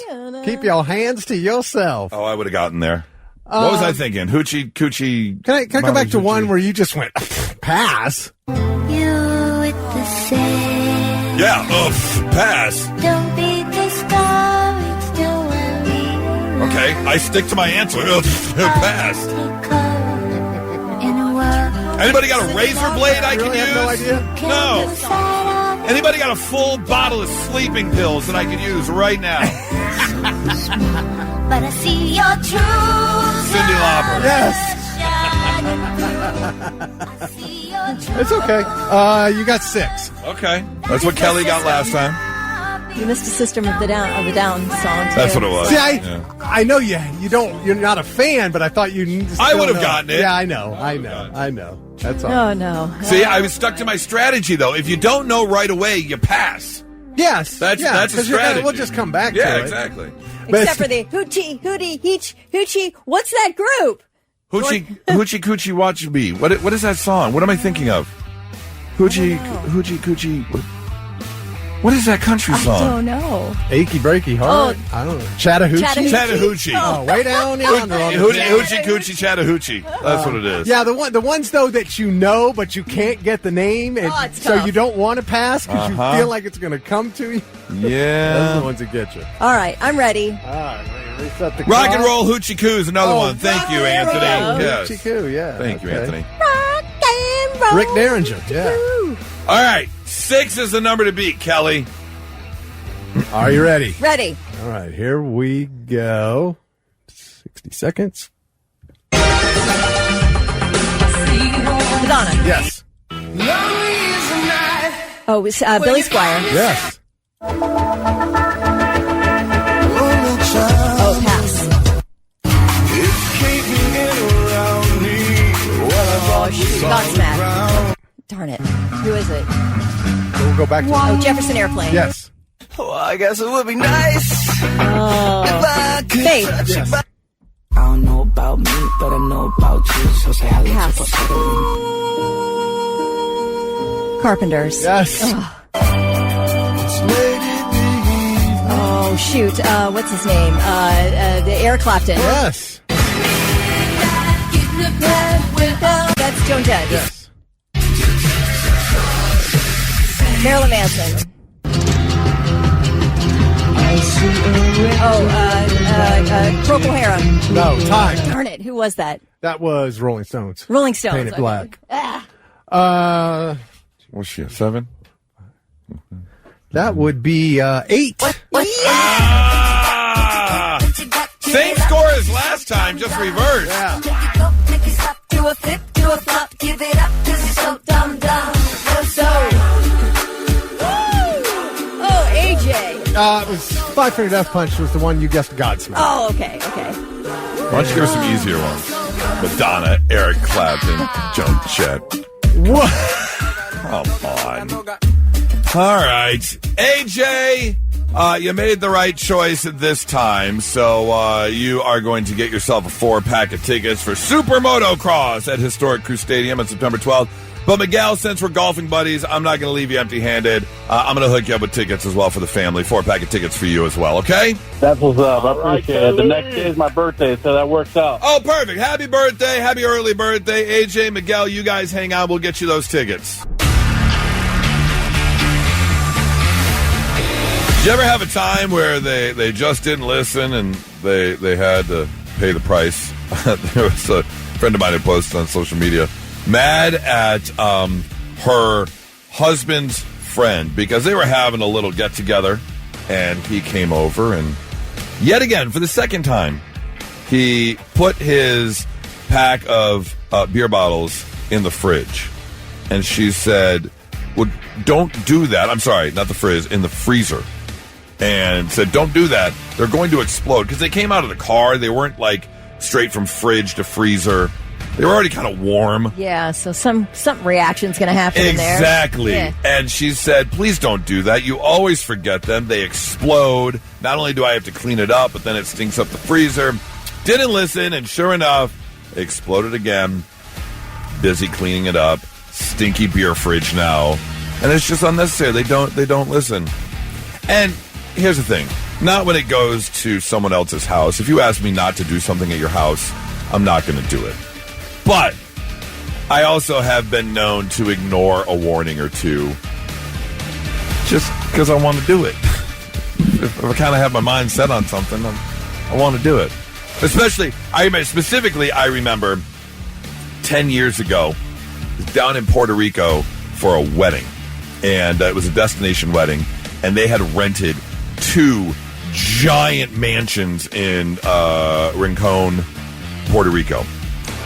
S3: Keep your hands to yourself.
S1: Oh, I would have gotten there. What was I thinking? Hoochie Coochie.
S3: Can I go back to one where you just went pass?
S10: You with the same.
S1: Yeah, pass.
S10: Don't be discouraged, don't worry.
S1: Okay, I stick to my answer. Pass. Anybody got a razor blade I can use?
S3: Have no idea.
S1: No. Anybody got a full bottle of sleeping pills that I could use right now?
S10: But I see your truth.
S1: Cyndi Lauper.
S3: Yes. It's okay. You got 6.
S1: Okay, that's what Kelly got last time.
S2: You missed a System of the Down song too.
S1: That's what it was.
S3: See, I know you're not a fan, but I thought you.
S1: I would have gotten it.
S3: Yeah, I know. That's all.
S2: Oh no.
S1: See, I was stuck to my strategy though. If you don't know right away, you pass.
S3: Yes,
S1: that's a strategy.
S3: We'll just come back to it.
S1: Yeah, exactly.
S2: Except for the hoochie. What's that group?
S1: Hoochie Coochie Watch Me. What is that song? What am I thinking of? Hoochie Coochie. What is that country song?
S2: I don't know.
S3: Achy Breaky Heart. I don't know.
S1: Chattahoochee.
S3: Oh, way down yonder.
S1: Hoochie Coochie Chattahoochee. That's what it is.
S3: Yeah, the ones though that you know, but you can't get the name, and so you don't want to pass because you feel like it's going to come to you.
S1: Yeah,
S3: those are the ones that get you.
S2: All right, I'm ready.
S3: All right, reset the
S1: Rock and Roll Hoochie Coo is another one. Thank you, Anthony.
S3: Yes. Hoochie Coo, yeah.
S1: Thank you, Anthony.
S2: Rock and roll.
S3: Rick Derringer, yeah.
S1: All right, 6 is the number to beat, Kelly.
S3: Are you ready?
S2: Ready.
S3: All right, here we go. 60 seconds.
S2: Madonna.
S3: Yes.
S2: Oh, it was Billy Squier.
S3: Yes.
S2: Oh, pass. Oh, shoot. Godsmack. Darn it. Who is it?
S3: We'll go back to
S2: Jefferson Airplane.
S3: Yes.
S8: Well, I guess it would be nice if I could
S2: Faith.
S8: touch you. I don't know
S11: about me, but I know about you. So say hello to
S2: Carpenters.
S3: Yes.
S2: Oh, shoot. What's his name? Eric Clapton.
S3: Yes.
S2: That's Joan Jett.
S3: Yes.
S2: Marilyn Manson. Procol Harum.
S3: No, time.
S2: Darn it. Who was that?
S3: That was Rolling Stones.
S2: Rolling Stones.
S3: Painted
S2: okay.
S3: Black.
S1: What's she, 7?
S3: That would be 8.
S1: Same score as last time, just reversed.
S3: Yeah.
S10: Do a flip, do a flop, give it up, 'cause you're so dumb.
S2: Oh, AJ.
S3: It was Five Finger Death Punch was the one you guessed, Godsmack.
S2: Oh, okay.
S1: Why don't you give us some easier ones? Madonna, Eric Clapton, Joan Jett.
S3: What?
S1: Come on. All right. AJ, you made the right choice this time, so you are going to get yourself a 4-pack of tickets for Super Motocross at Historic Crew Stadium on September 12th. But Miguel, since we're golfing buddies, I'm not going to leave you empty-handed. I'm going to hook you up with tickets as well for the family. 4-pack of tickets for you as well, okay?
S9: That's what's up. I appreciate it. The next day is my birthday, so that works out.
S1: Oh, perfect. Happy birthday. Happy early birthday. AJ, Miguel, you guys hang out. We'll get you those tickets. Did you ever have a time where they just didn't listen and they had to pay the price? There was a friend of mine who posted on social media mad at her husband's friend because they were having a little get-together, and he came over, and yet again, for the second time, he put his pack of beer bottles in the fridge. And she said, well, don't do that. I'm sorry, not the fridge, in the freezer. And said, don't do that. They're going to explode. Because they came out of the car. They weren't, like, straight from fridge to freezer. They were already kind of warm.
S2: Yeah, so some reaction's going to happen in there.
S1: Exactly.
S2: Yeah.
S1: And she said, please don't do that. You always forget them. They explode. Not only do I have to clean it up, but then it stinks up the freezer. Didn't listen, and sure enough, it exploded again. Busy cleaning it up. Stinky beer fridge now. And it's just unnecessary. They don't listen. And here's the thing. Not when it goes to someone else's house. If you ask me not to do something at your house, I'm not going to do it. But I also have been known to ignore a warning or two just because I want to do it. If I kind of have my mind set on something, I want to do it. Especially, I remember 10 years ago, I was down in Puerto Rico for a wedding. And it was a destination wedding. And they had rented 2 giant mansions in Rincon, Puerto Rico.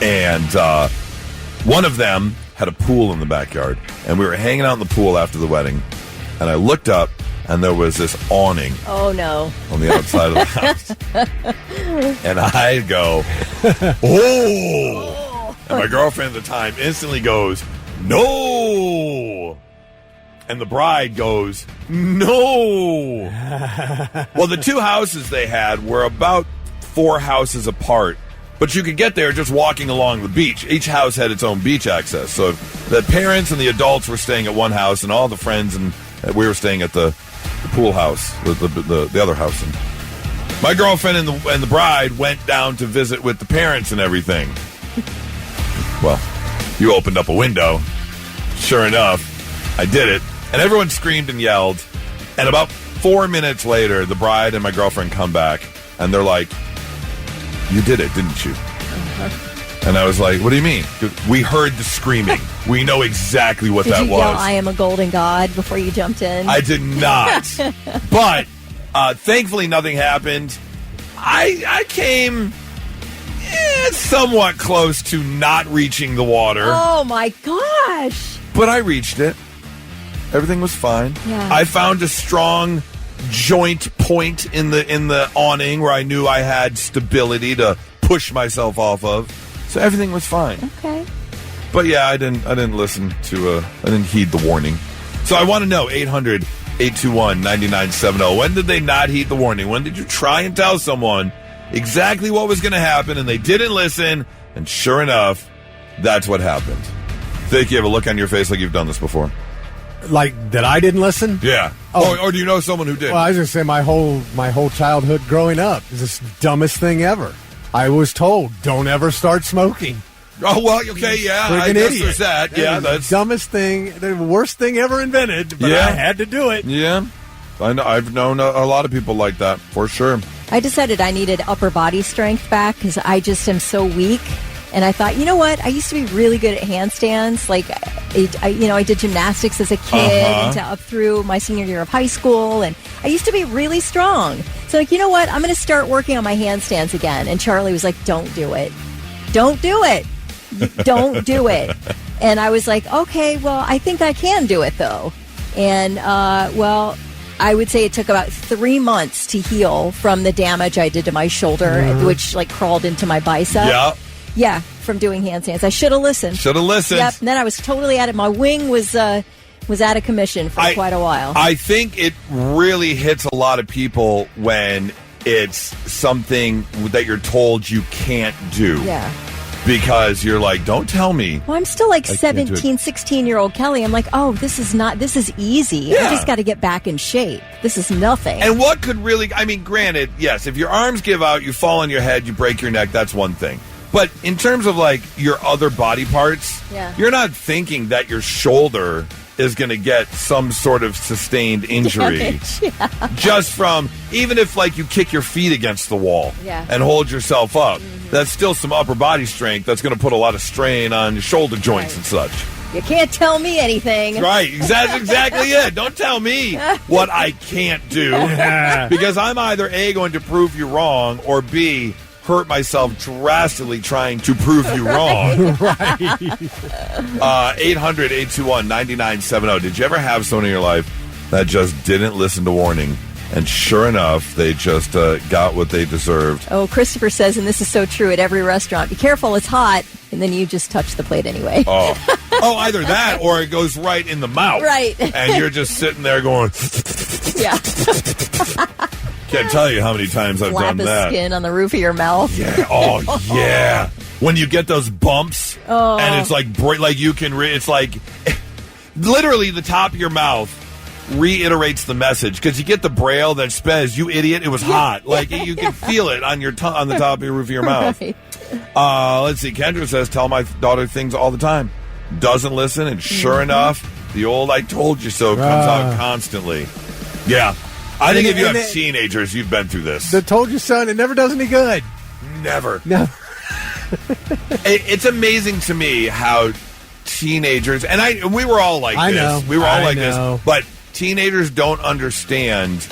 S1: And one of them had a pool in the backyard. And we were hanging out in the pool after the wedding. And I looked up, and there was this awning.
S2: Oh, no.
S1: On the outside of the house. And I go, oh! And my girlfriend at the time instantly goes, no! And the bride goes, no! Well, the 2 houses they had were about 4 houses apart. But you could get there just walking along the beach. Each house had its own beach access. So the parents and the adults were staying at one house, and all the friends and we were staying at the pool house, the other house. And my girlfriend and the bride went down to visit with the parents and everything. Well, you opened up a window. Sure enough, I did it. And everyone screamed and yelled. And about 4 minutes later, the bride and my girlfriend come back, and they're like, you did it, didn't you? Uh-huh. And I was like, what do you mean? We heard the screaming. We know exactly what that was.
S2: Did you yell, I am a golden god, before you jumped in?
S1: I did not. But thankfully nothing happened. I came somewhat close to not reaching the water.
S2: Oh, my gosh.
S1: But I reached it. Everything was fine.
S2: Yeah.
S1: I found a strong joint point in the awning where I knew I had stability to push myself off of. So everything was fine.
S2: Okay.
S1: But yeah, I didn't listen to I didn't heed the warning. So I want to know 800-821-9970. When did they not heed the warning? When did you try and tell someone exactly what was going to happen, and they didn't listen, and sure enough, that's what happened. Think you have a look on your face like you've done this before?
S3: Like that I didn't listen?
S1: Yeah.
S3: Oh.
S1: Or do you know someone who did?
S3: Well, I was going to say my whole childhood growing up is this dumbest thing ever. I was told, don't ever start smoking.
S1: Oh, well, okay, yeah. I guess there's that. Yeah, that's
S3: the dumbest thing, the worst thing ever invented, but I had to do it.
S1: Yeah. I know, I've known a lot of people like that, for sure.
S2: I decided I needed upper body strength back because I just am so weak. And I thought, you know what? I used to be really good at handstands. Like, I did gymnastics as a kid until up through my senior year of high school. And I used to be really strong. So, like, you know what? I'm going to start working on my handstands again. And Charlie was like, don't do it. Don't do it. Don't do it. And I was like, okay, well, I think I can do it, though. And, I would say it took about 3 months to heal from the damage I did to my shoulder, which, like, crawled into my bicep.
S1: Yeah.
S2: Yeah, from doing handstands. I should have listened.
S1: Should have listened.
S2: Yep. And then I was totally at it. My wing was out of commission for quite a while.
S1: I think it really hits a lot of people when it's something that you're told you can't do.
S2: Yeah.
S1: Because you're like, don't tell me.
S2: Well, I'm still like 17, 16-year-old Kelly. I'm like, oh, this is easy.
S1: Yeah.
S2: I just got to get back in shape. This is nothing.
S1: And what could really, granted, yes, if your arms give out, you fall on your head, you break your neck, that's one thing. But in terms of, like, your other body parts, you're not thinking that your shoulder is going to get some sort of sustained injury. Just from, even if, like, you kick your feet against the wall and hold yourself up, that's still some upper body strength that's going to put a lot of strain on your shoulder joints and such.
S2: You can't tell me anything.
S1: Right, exactly it. Don't tell me what I can't do. Because I'm either A, going to prove you wrong, or B, hurt myself drastically trying to prove you wrong. 800-821-9970. Did you ever have someone in your life that just didn't listen to warning? And sure enough, they just got what they deserved.
S2: Oh, Christopher says, and this is so true at every restaurant, be careful, it's hot. And then you just touch the plate anyway.
S1: Oh, either that or it goes right in the mouth.
S2: Right.
S1: And you're just sitting there going...
S2: Yeah.
S1: Can't tell you how many times I've done that.
S2: Flap of skin on the roof of your mouth.
S1: Yeah. Oh, yeah. When you get those bumps, and it's like you can. It's like literally the top of your mouth reiterates the message because you get the braille that says, "You idiot! It was hot." Like you can feel it on your on the top of your roof of your mouth. Right. Let's see. Kendra says, "Tell my daughter things all the time. Doesn't listen, and sure enough, the old 'I told you so' comes out constantly." Yeah. I think if you have teenagers, you've been through this.
S3: The told you so, it never does any good.
S1: Never. It's amazing to me how teenagers, and we were all like this. We were all like this. But teenagers don't understand,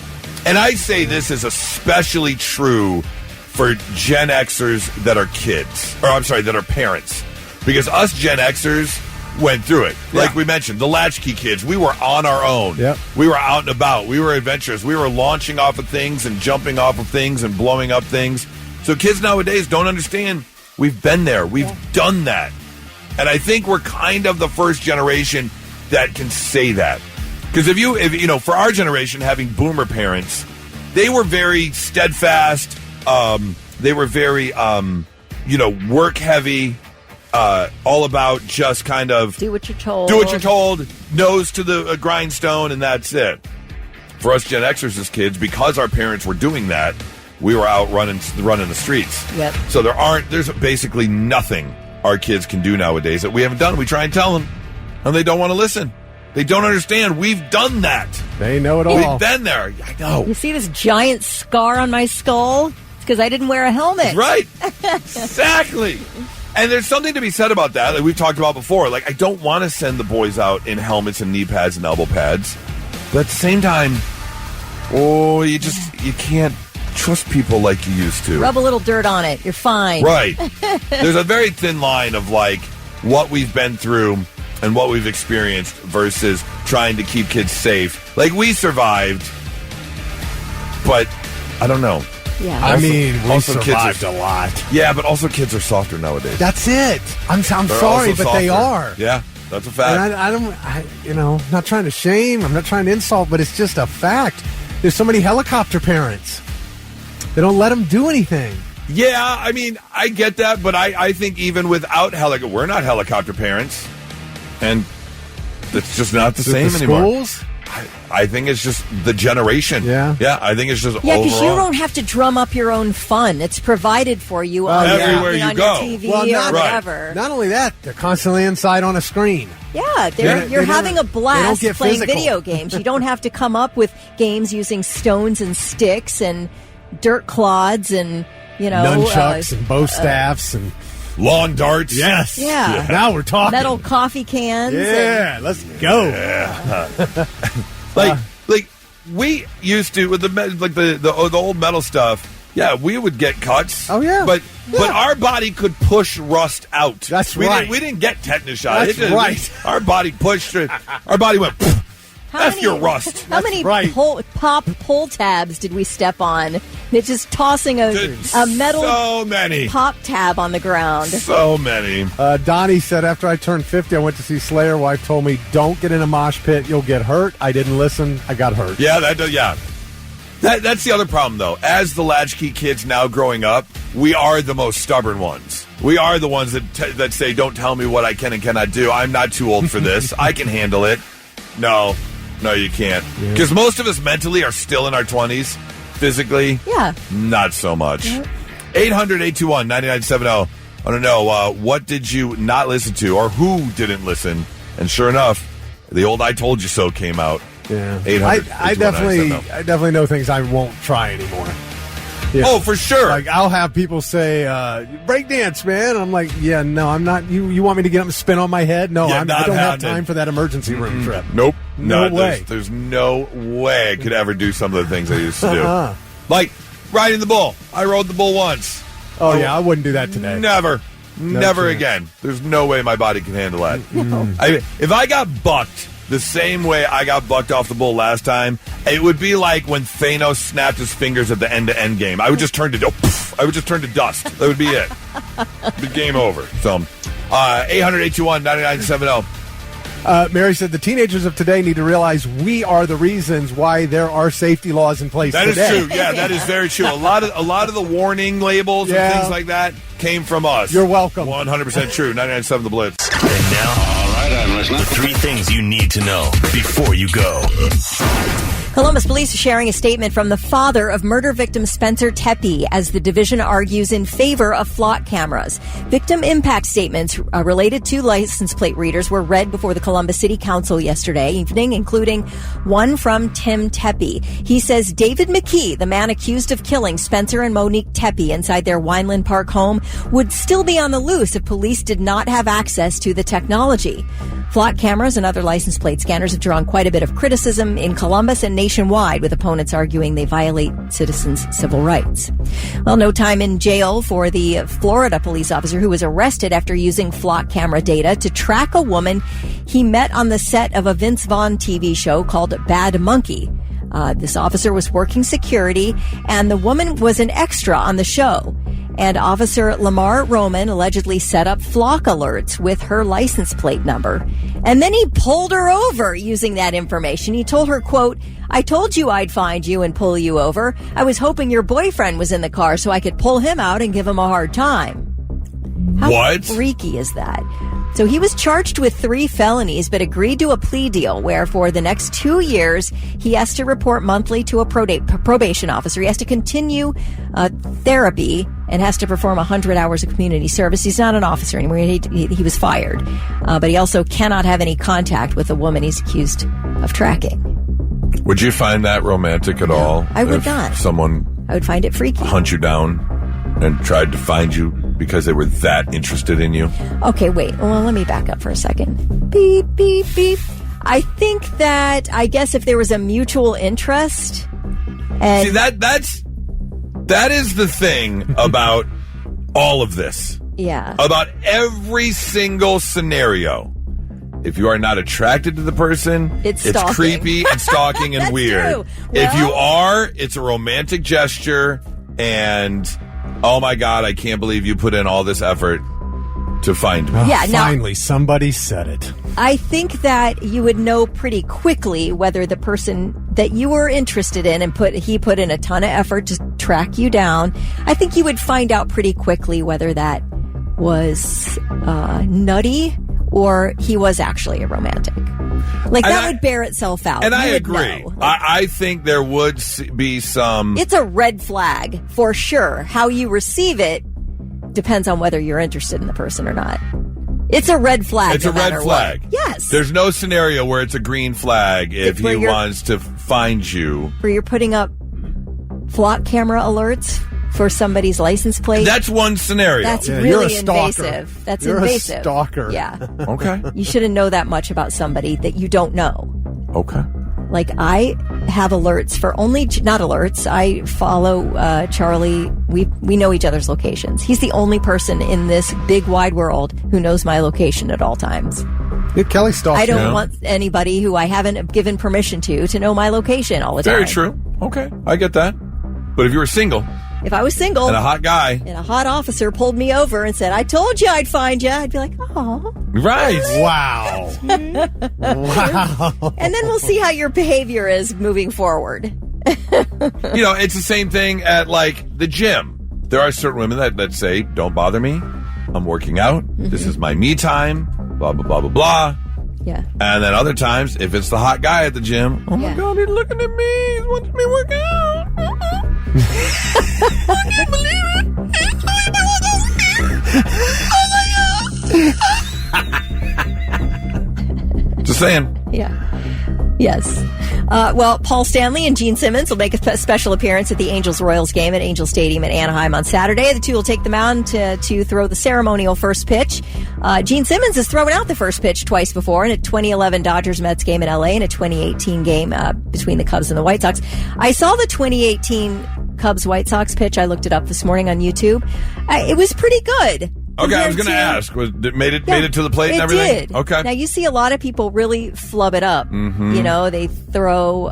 S1: and I say this is especially true for Gen Xers that are kids, that are parents. Because us Gen Xers went through it. Like we mentioned, the latchkey kids, we were on our own.
S3: Yep.
S1: We were out and about. We were adventurous. We were launching off of things and jumping off of things and blowing up things. So kids nowadays don't understand. We've been there. We've done that. And I think we're kind of the first generation that can say that. Because if you know, for our generation, having boomer parents, they were very steadfast. They were very, work heavy. All about just kind of
S2: do what you're told.
S1: Nose to the grindstone, and that's it. For us Gen Xers as kids, because our parents were doing that, we were out running the streets.
S2: Yep.
S1: So there's basically nothing our kids can do nowadays that we haven't done. We try and tell them, and they don't want to listen. They don't understand. We've done that.
S3: They know it all.
S1: We've been there. I know.
S2: You see this giant scar on my skull? It's because I didn't wear a helmet.
S1: Right. Exactly. And there's something to be said about that, like we've talked about before. Like, I don't want to send the boys out in helmets and knee pads and elbow pads. But at the same time, you can't trust people like you used to.
S2: Rub a little dirt on it. You're fine.
S1: Right. There's a very thin line of, like, what we've been through and what we've experienced versus trying to keep kids safe. Like, we survived, but I don't know.
S2: Yeah.
S3: We survived a lot.
S1: Yeah, but also kids are softer nowadays.
S3: That's it. I'm sorry, but they are.
S1: Yeah, that's a fact.
S3: And I'm not trying to shame. I'm not trying to insult, but it's just a fact. There's so many helicopter parents. They don't let them do anything.
S1: Yeah, I mean, I get that, but I think even without we're not helicopter parents, and it's just not the same anymore.
S3: Schools?
S1: I think it's just the generation.
S3: Yeah.
S1: Yeah, I think it's just
S2: Yeah, because you
S1: overall.
S2: don't have to drum up your own fun. It's provided for you
S1: everywhere you
S2: on
S1: go.
S2: your TV or whatever.
S3: Not only that, they're constantly inside on a screen.
S2: Yeah, you're having a blast playing video games. You don't have to come up with games using stones and sticks and dirt clods and,
S3: nunchucks and bow staffs and
S1: lawn darts.
S3: Yes.
S2: Yeah.
S3: Now we're talking.
S2: Metal coffee cans.
S3: Yeah, let's go.
S1: Yeah. like we used to with the old metal stuff. Yeah, we would get cuts.
S3: Oh yeah,
S1: but our body could push rust out.
S3: That's
S1: right. We didn't get tetanus shot.
S3: That's right.
S1: Our body pushed it. Our body went. F your rust.
S2: How many pop pull tabs did we step on? It's just tossing a metal pop tab on the ground.
S1: So many.
S3: Donnie said, after I turned 50, I went to see Slayer. Wife told me, don't get in a mosh pit. You'll get hurt. I didn't listen. I got hurt.
S1: Yeah, that's the other problem, though. As the latchkey kids now growing up, we are the most stubborn ones. We are the ones that say, don't tell me what I can and cannot do. I'm not too old for this. I can handle it. No, you can't. Because most of us mentally are still in our 20s. Physically, not so much. 800-821-9970. I want to know, what did you not listen to or who didn't listen? And sure enough, the old I Told You So came out.
S3: Yeah. I definitely know things I won't try anymore. Yeah.
S1: Oh, for sure.
S3: Like, I'll have people say, breakdance, man. I'm like, yeah, no, I'm not. You want me to get up and spin on my head? No, I don't have time for that emergency room trip.
S1: Nope.
S3: No way.
S1: There's no way I could ever do some of the things I used to do. Like riding the bull. I rode the bull once.
S3: Oh, yeah, I wouldn't do that today.
S1: Never again. There's no way my body can handle that. If I got bucked the same way I got bucked off the bull last time, it would be like when Thanos snapped his fingers at the end-to-end game. I would just turn to dust. That would be it. The game over. So, 800-821-9970.
S3: Mary said the teenagers of today need to realize we are the reasons why there are safety laws in place today.
S1: That is true. Yeah, that is very true. A lot of the warning labels and things like that came from us.
S3: You're welcome.
S1: 100% true. 99.7 The Blitz.
S4: And now, all right, I'm listening. The 3 things you need to know before you go.
S2: Columbus police are sharing a statement from the father of murder victim Spencer Tepe as the division argues in favor of flock cameras. Victim impact statements related to license plate readers were read before the Columbus City Council yesterday evening, including one from Tim Tepe. He says David McKee, the man accused of killing Spencer and Monique Tepe inside their Wineland Park home, would still be on the loose if police did not have access to the technology. Flock cameras and other license plate scanners have drawn quite a bit of criticism in Columbus and nationwide, with opponents arguing they violate citizens' civil rights. Well, no time in jail for the Florida police officer who was arrested after using flock camera data to track a woman he met on the set of a Vince Vaughn TV show called Bad Monkey. This officer was working security, and the woman was an extra on the show. And Officer Lamar Roman allegedly set up flock alerts with her license plate number. And then he pulled her over using that information. He told her, quote, "I told you I'd find you and pull you over. I was hoping your boyfriend was in the car so I could pull him out and give him a hard time." How freaky is that? So he was charged with 3 felonies, but agreed to a plea deal where for the next 2 years, he has to report monthly to a probation officer. He has to continue therapy and has to perform 100 hours of community service. He's not an officer anymore. He was fired. But he also cannot have any contact with the woman he's accused of tracking.
S1: Would you find that romantic at all?
S2: I would not. I would find it freaky.
S1: Hunt you down and tried to find you because they were that interested in you?
S2: Okay, wait. Well, let me back up for a second. Beep, beep, beep. I think that, I guess if there was a mutual interest and...
S1: See, that is the thing about all of this.
S2: Yeah.
S1: About every single scenario. If you are not attracted to the person, it's creepy and stalking and weird.
S2: True.
S1: If you are, it's a romantic gesture and... Oh my God, I can't believe you put in all this effort to find me.
S3: Yeah, finally, somebody said it.
S2: I think that you would know pretty quickly whether the person that you were interested in and he put in a ton of effort to track you down. I think you would find out pretty quickly whether that was nutty or he was actually a romantic. Like, that would bear itself out.
S1: And I agree. I think there would be some...
S2: It's a red flag, for sure. How you receive it depends on whether you're interested in the person or not. It's a red flag.
S1: It's a red flag.
S2: What. Yes.
S1: There's no scenario where it's a green flag if he wants to find you.
S2: Where you're putting up flock camera alerts for somebody's license plate.
S1: That's one scenario.
S2: That's really invasive. That's invasive.
S3: You're a stalker.
S2: Yeah.
S1: Okay.
S2: You shouldn't know that much about somebody that you don't know.
S1: Okay.
S2: Like, I have alerts for not alerts. I follow Charlie. We know each other's locations. He's the only person in this big wide world who knows my location at all times.
S3: Yeah, Kelly stalks.
S2: I don't want anybody who I haven't given permission to know my location all the time.
S1: Very true. Okay. I get that. But if you were single...
S2: If I was single...
S1: And a hot guy...
S2: And a hot officer pulled me over and said, I told you I'd find you. I'd be like, oh.
S1: Right.
S2: Really?
S3: Wow. Wow.
S2: And then we'll see how your behavior is moving forward.
S1: It's the same thing at, like, the gym. There are certain women that say, don't bother me. I'm working out. Mm-hmm. This is my me time. Blah, blah, blah, blah, blah.
S2: Yeah.
S1: And then other times, if it's the hot guy at the gym, oh my God, he's looking at me. He's watching me work out. I can't believe it. Just saying.
S2: Yeah. Yes. Well, Paul Stanley and Gene Simmons will make a special appearance at the Angels-Royals game at Angel Stadium in Anaheim on Saturday. The two will take the mound to throw the ceremonial first pitch. Gene Simmons has thrown out the first pitch twice before in a 2011 Dodgers-Mets game in L.A. and a 2018 game between the Cubs and the White Sox. I saw the 2018 Cubs-White Sox pitch. I looked it up this morning on YouTube. It was pretty good.
S1: Okay, I was going to ask. Made it to the plate and everything?
S2: It did.
S1: Okay.
S2: Now, you see a lot of people really flub it up.
S1: Mm-hmm.
S2: They throw...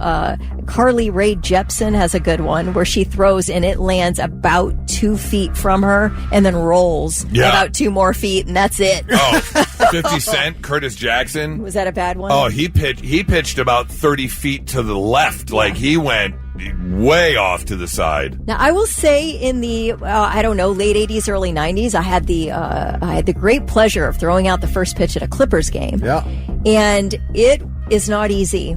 S2: Carly Rae Jepsen has a good one where she throws and it lands about 2 feet from her and then rolls about 2 more feet, and that's it.
S1: Oh, 50 Cent, Curtis Jackson.
S2: Was that a bad one?
S1: Oh, he pitched about 30 feet to the left. Like, he went way off to the side.
S2: Now, I will say in the, late 80s, early 90s, I had the great pleasure of throwing out the first pitch at a Clippers game.
S3: Yeah.
S2: And it is not easy.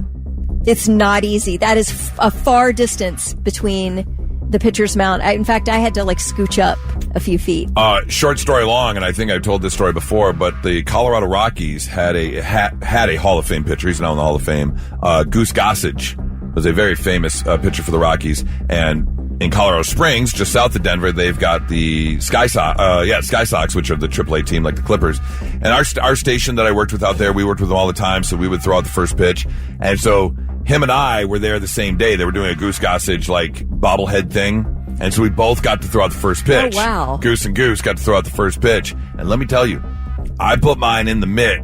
S2: It's not easy. That is a far distance between the pitcher's mound. In fact, I had to scooch up a few feet.
S1: Short story long, and I think I've told this story before, but the Colorado Rockies had a Hall of Fame pitcher. He's now in the Hall of Fame. Goose Gossage was a very famous pitcher for the Rockies. And in Colorado Springs, just south of Denver, they've got the Sky Sox, which are the AAA team like the Clippers. And our station that I worked with out there, we worked with them all the time, so we would throw out the first pitch. And so him and I were there the same day. They were doing a Goose Gossage bobblehead thing. And so we both got to throw out the first pitch.
S2: Oh, wow.
S1: Goose and Goose got to throw out the first pitch. And let me tell you, I put mine in the mitt.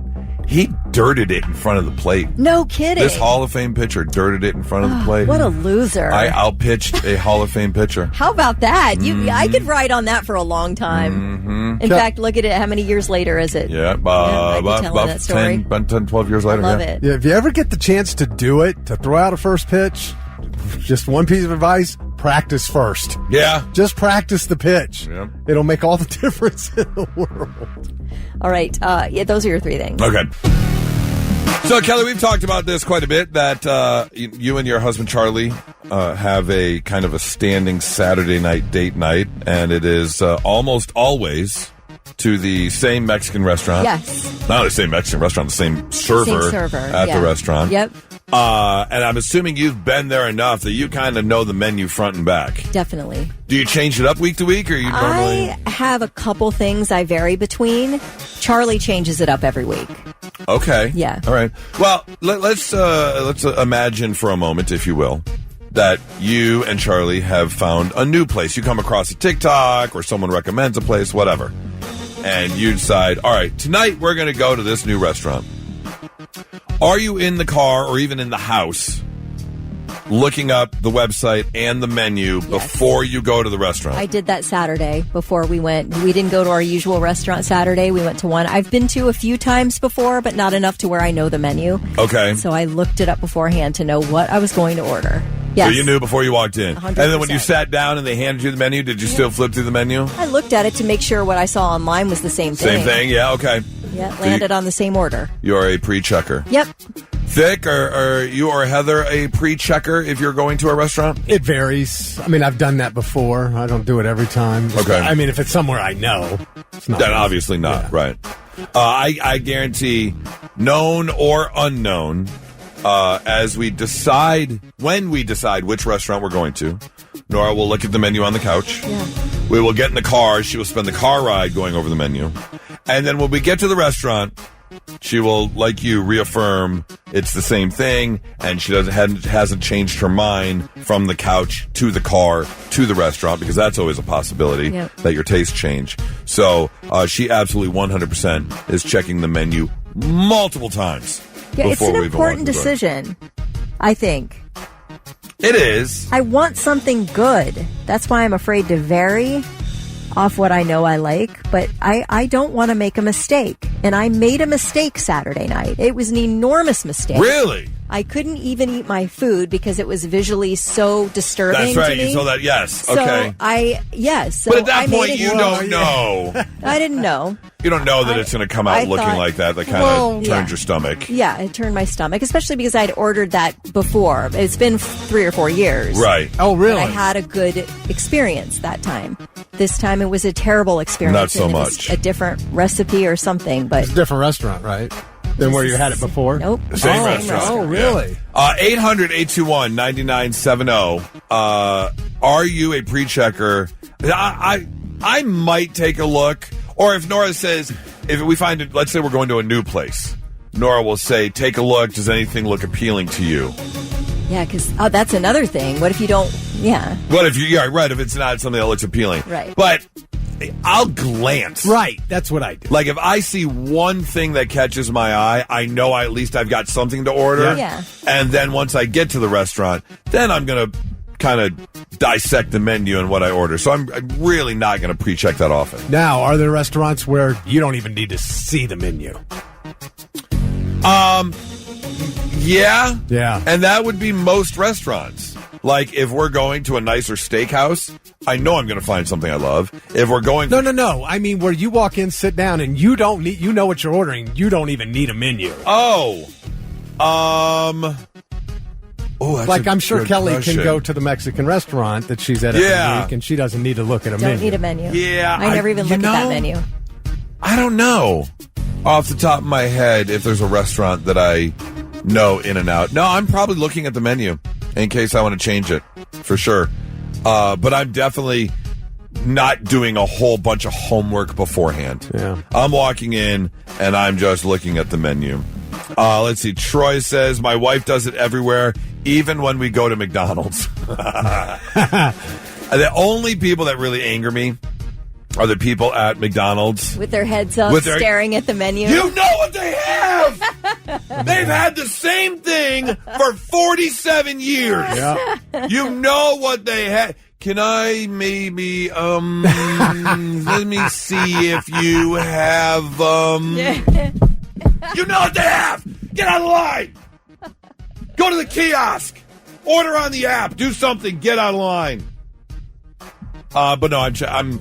S1: He dirted it in front of the plate.
S2: No kidding.
S1: This Hall of Fame pitcher dirted it in front of the plate.
S2: What a loser.
S1: I outpitched a Hall of Fame pitcher.
S2: How about that? I could ride on that for a long time.
S1: Mm-hmm.
S2: In fact, look at it. How many years later is it?
S1: Yeah,
S2: about
S1: that story. 10, 12 years later.
S2: I love it.
S3: Yeah, if you ever get the chance to do it, to throw out a first pitch, just one piece of advice, practice first.
S1: Yeah.
S3: Just practice the pitch.
S1: Yeah.
S3: It'll make all the difference in the world.
S2: All right. Those are your 3 things.
S1: Okay. So, Kelly, we've talked about this quite a bit, that you and your husband, Charlie, have a kind of a standing Saturday night date night, and it is almost always to the same Mexican restaurant.
S2: Yes.
S1: Not the same Mexican restaurant, the same server at the restaurant.
S2: Yep.
S1: And I'm assuming you've been there enough that you kind of know the menu front and back.
S2: Definitely.
S1: Do you change it up week to week, or you normally...
S2: I have a couple things I vary between. Charlie changes it up every week.
S1: Okay.
S2: Yeah.
S1: All right. Well, let's imagine for a moment, if you will, that you and Charlie have found a new place. You come across a TikTok or someone recommends a place, whatever. And you decide, all right, tonight we're going to go to this new restaurant. Are you in the car or even in the house looking up the website and the menu before you go to the restaurant?
S2: I did that Saturday before we went. We didn't go to our usual restaurant Saturday. We went to one I've been to a few times before, but not enough to where I know the menu.
S1: Okay.
S2: So I looked it up beforehand to know what I was going to order. Yes.
S1: So you knew before you walked in.
S2: 100%.
S1: And then when you sat down and they handed you the menu, did you still flip through the menu?
S2: I looked at it to make sure what I saw online was the same thing.
S1: Same thing? Yeah, okay.
S2: Yeah, landed on the same order.
S1: You're a pre-checker.
S2: Yep.
S1: Vic, are you or Heather a pre-checker if you're going to a restaurant?
S3: It varies. I mean, I've done that before. I don't do it every time.
S1: Okay.
S3: I mean, if it's somewhere I know, it's not.
S1: Then obviously not, right. I guarantee, known or unknown, as we decide, when we decide which restaurant we're going to, Nora will look at the menu on the couch.
S2: Yeah.
S1: We will get in the car. She will spend the car ride going over the menu. And then when we get to the restaurant, she will, like you, reaffirm it's the same thing, and she hasn't changed her mind from the couch to the car to the restaurant, because that's always a possibility that your tastes change. So she absolutely 100% is checking the menu multiple times.
S2: Yeah, it's an important decision, I think.
S1: It is.
S2: I want something good. That's why I'm afraid to vary off what I know I like, but I don't want to make a mistake. And I made a mistake Saturday night. It was an enormous mistake.
S1: Really?
S2: I couldn't even eat my food because it was visually so disturbing.
S1: That's right.
S2: To me.
S1: You saw that. Yes.
S2: So
S1: Okay.
S2: So
S1: but at that
S2: I
S1: point, you don't know.
S2: I didn't know.
S1: You don't know that it's going to come out looking like that. That kind of turns your stomach.
S2: Yeah, it turned my stomach, especially because I'd ordered that before. It's been 3 or 4 years.
S1: Right.
S3: Oh, really?
S2: I had a good experience that time. This time it was a terrible experience.
S1: Not so
S2: and it
S1: much.
S2: Was a different recipe or something, but
S3: it's a different restaurant, right? Than where you had it before?
S2: Nope.
S1: Same restaurant.
S3: Oh, really?
S1: 800-821-9970. Are you a pre-checker? I might take a look. Or if Nora says, if we find it, let's say we're going to a new place, Nora will say, take a look. Does anything look appealing to you?
S2: Yeah, because that's another thing. What if you don't? Yeah.
S1: What if if it's not something that looks appealing?
S2: Right.
S1: But I'll glance.
S3: Right. That's what I do.
S1: Like if I see one thing that catches my eye, I know at least I've got something to order.
S2: Yeah.
S1: And then once I get to the restaurant, then I'm going to kind of dissect the menu and what I order. So I'm really not going to pre-check that often.
S3: Now, are there restaurants where you don't even need to see the menu?
S1: Yeah.
S3: Yeah.
S1: And that would be most restaurants. Like if we're going to a nicer steakhouse, I know I'm going to find something I love. If we're going
S3: No. I mean, where you walk in, sit down, and you don't need, you know what you're ordering. You don't even need a menu.
S1: That's
S3: I'm sure Kelly
S1: question.
S3: can go to the Mexican restaurant that she's at every week, and she doesn't need to look at a menu.
S2: Don't need a menu.
S1: Yeah.
S2: I never even look at that menu.
S1: I don't know off the top of my head if there's a restaurant that I know in and out. No, I'm probably looking at the menu in case I want to change it, for sure. But I'm definitely not doing a whole bunch of homework beforehand.
S3: Yeah.
S1: I'm walking in, and I'm just looking at the menu. Let's see. Troy says, my wife does it everywhere, even when we go to McDonald's. The only people that really anger me are the people at McDonald's.
S2: With their heads up, staring at the menu.
S1: You know what they have! They've had the same thing for 47 years.
S3: Yeah.
S1: You know what they had. Can I maybe, let me see if you have, you know what they have! Get out of line! Go to the kiosk! Order on the app! Do something! Get out of line! But no, I'm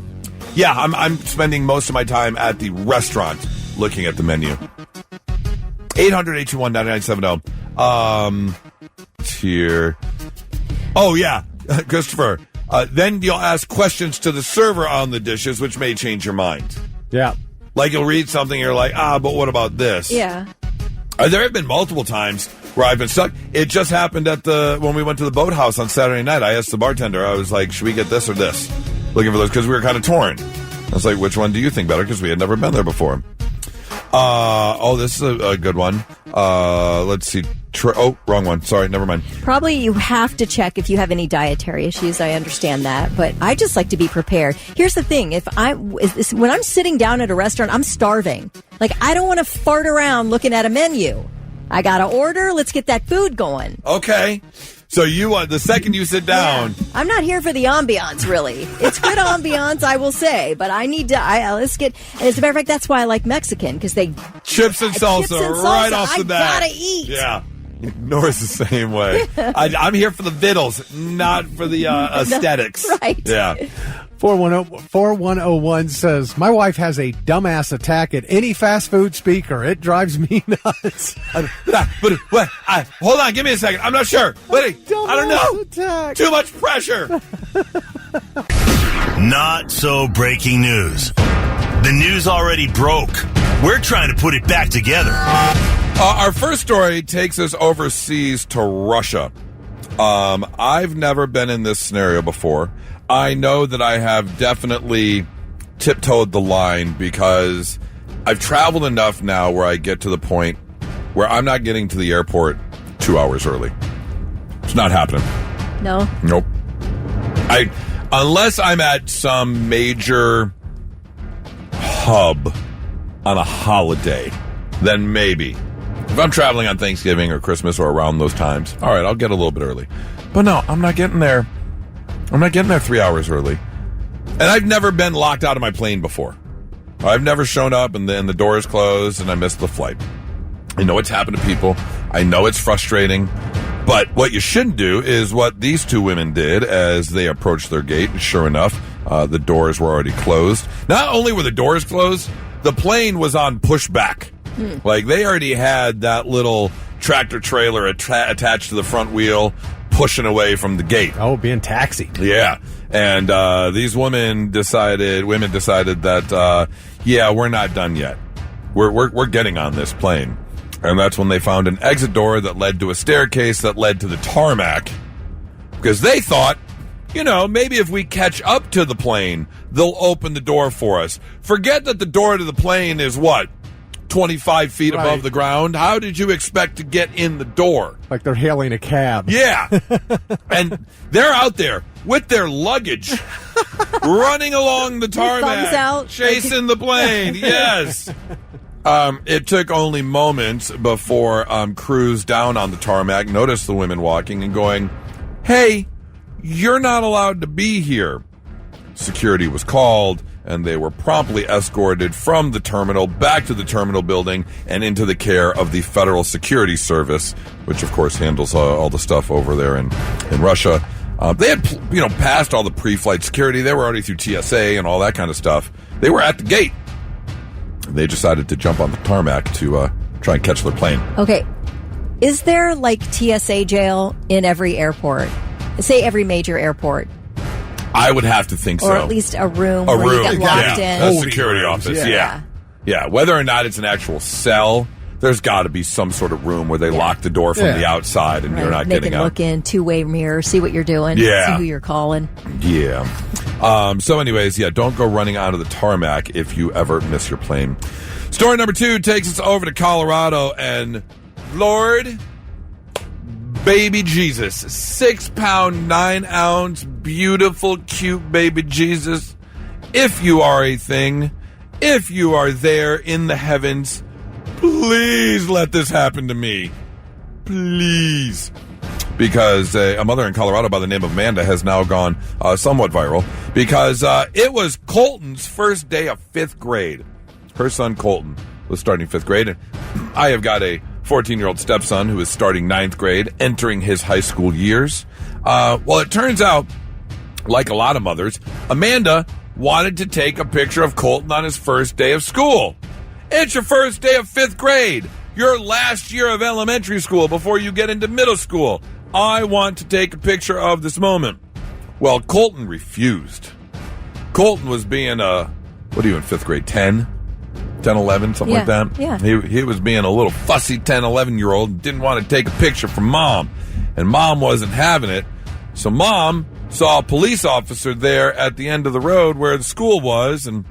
S1: spending most of my time at the restaurant looking at the menu. 800-821-9970. Here. Oh, yeah. Christopher. Then you'll ask questions to the server on the dishes, which may change your mind.
S3: Yeah.
S1: Like you'll read something and you're like, but what about this?
S2: Yeah.
S1: There have been multiple times where I've been stuck. It just happened when we went to the boathouse on Saturday night. I asked the bartender, I was like, should we get this or this? Looking for those because we were kind of torn. I was like, which one do you think better? Because we had never been there before. This is a good one. Let's see. Wrong one. Sorry, never mind.
S2: Probably you have to check if you have any dietary issues. I understand that, but I just like to be prepared. Here's the thing: when I'm sitting down at a restaurant, I'm starving. Like I don't want to fart around looking at a menu. I gotta order. Let's get that food going.
S1: Okay. So you want the second you sit down.
S2: Yeah. I'm not here for the ambiance, really. It's good ambiance, I will say, but I need to. Let's get. And as a matter of fact, that's why I like Mexican because they
S1: chips and salsa right off the bat.
S2: I gotta eat.
S1: Yeah. Nora's the same way. I'm here for the vittles, not for the aesthetics.
S2: Right.
S1: Yeah.
S3: 4101 says, my wife has a dumbass attack at any fast food speaker. It drives me nuts.
S1: Hold on, give me a second. I'm not sure. Wait, I don't know.
S3: Attack.
S1: Too much pressure.
S4: Not so breaking news. The news already broke. We're trying to put it back together.
S1: Our first story takes us overseas to Russia. I've never been in this scenario before. I know that I have definitely tiptoed the line because I've traveled enough now where I get to the point where I'm not getting to the airport 2 hours early. It's not happening.
S2: No?
S1: Nope. Unless I'm at some major hub on a holiday, then maybe. If I'm traveling on Thanksgiving or Christmas or around those times, all right, I'll get a little bit early. But no, I'm not getting there. I'm not getting there 3 hours early. And I've never been locked out of my plane before. I've never shown up and then the door is closed and I missed the flight. I know it's happened to people. I know it's frustrating. But what you shouldn't do is what these two women did as they approached their gate. And sure enough, the doors were already closed. Not only were the doors closed, the plane was on pushback. Like they already had that little tractor trailer attached to the front wheel pushing away from the gate.
S3: Oh, being taxied.
S1: Yeah. And these women decided that, we're not done yet. We're getting on this plane. And that's when they found an exit door that led to a staircase that led to the tarmac. Because they thought, maybe if we catch up to the plane, they'll open the door for us. Forget that the door to the plane is 25 feet above the ground. How did you expect to get in the door?
S3: Like they're hailing a cab.
S1: Yeah. And they're out there with their luggage running along the tarmac,
S2: thumbs out,
S1: chasing the plane. Yes. It took only moments before crews down on the tarmac noticed the women walking and going, hey, you're not allowed to be here. Security was called, and they were promptly escorted from the terminal back to the terminal building and into the care of the Federal Security Service, which, of course, handles all the stuff over there in Russia. They had, passed all the pre-flight security. They were already through TSA and all that kind of stuff. They were at the gate. They decided to jump on the tarmac to try and catch their plane.
S2: Okay. Is there like TSA jail in every airport? Say every major airport.
S1: I would have to think so.
S2: Or at least a room where you get locked in.
S1: A security office, yeah. Whether or not it's an actual cell, there's got to be some sort of room where they lock the door from the outside and you're not getting out.
S2: They can look in, two-way mirror, see what you're doing, see who you're calling.
S1: Yeah. So anyways, don't go running onto the tarmac if you ever miss your plane. Story number 2 takes us over to Colorado, and Lord baby Jesus, 6 pound, 9 ounce, beautiful, cute baby Jesus. If you are a thing, if you are there in the heavens, please let this happen to me. Please. Because a mother in Colorado by the name of Amanda has now gone somewhat viral because it was Colton's first day of 5th grade. Her son Colton was starting 5th grade, and I have got a 14-year-old stepson who is starting 9th grade, entering his high school years. Well, it turns out, like a lot of mothers, Amanda wanted to take a picture of Colton on his first day of school. It's your first day of 5th grade, your last year of elementary school before you get into middle school. I want to take a picture of this moment. Well, Colton refused. Colton was being what are you in 5th grade, 10, 11, something like that?
S2: Yeah.
S1: He was being a little fussy 10, 11-year-old, didn't want to take a picture from Mom. And Mom wasn't having it. So Mom saw a police officer there at the end of the road where the school was and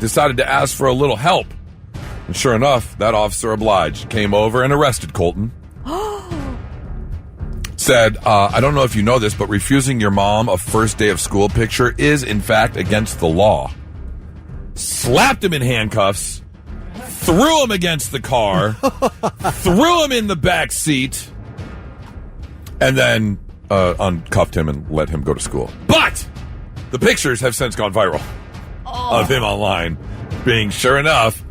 S1: decided to ask for a little help. And sure enough, that officer obliged, came over and arrested Colton. Said, I don't know if you know this, but refusing your mom a first day of school picture is, in fact, against the law. Slapped him in handcuffs, threw him against the car, threw him in the back seat, and then uncuffed him and let him go to school. But the pictures have since gone viral of him online, being, sure enough,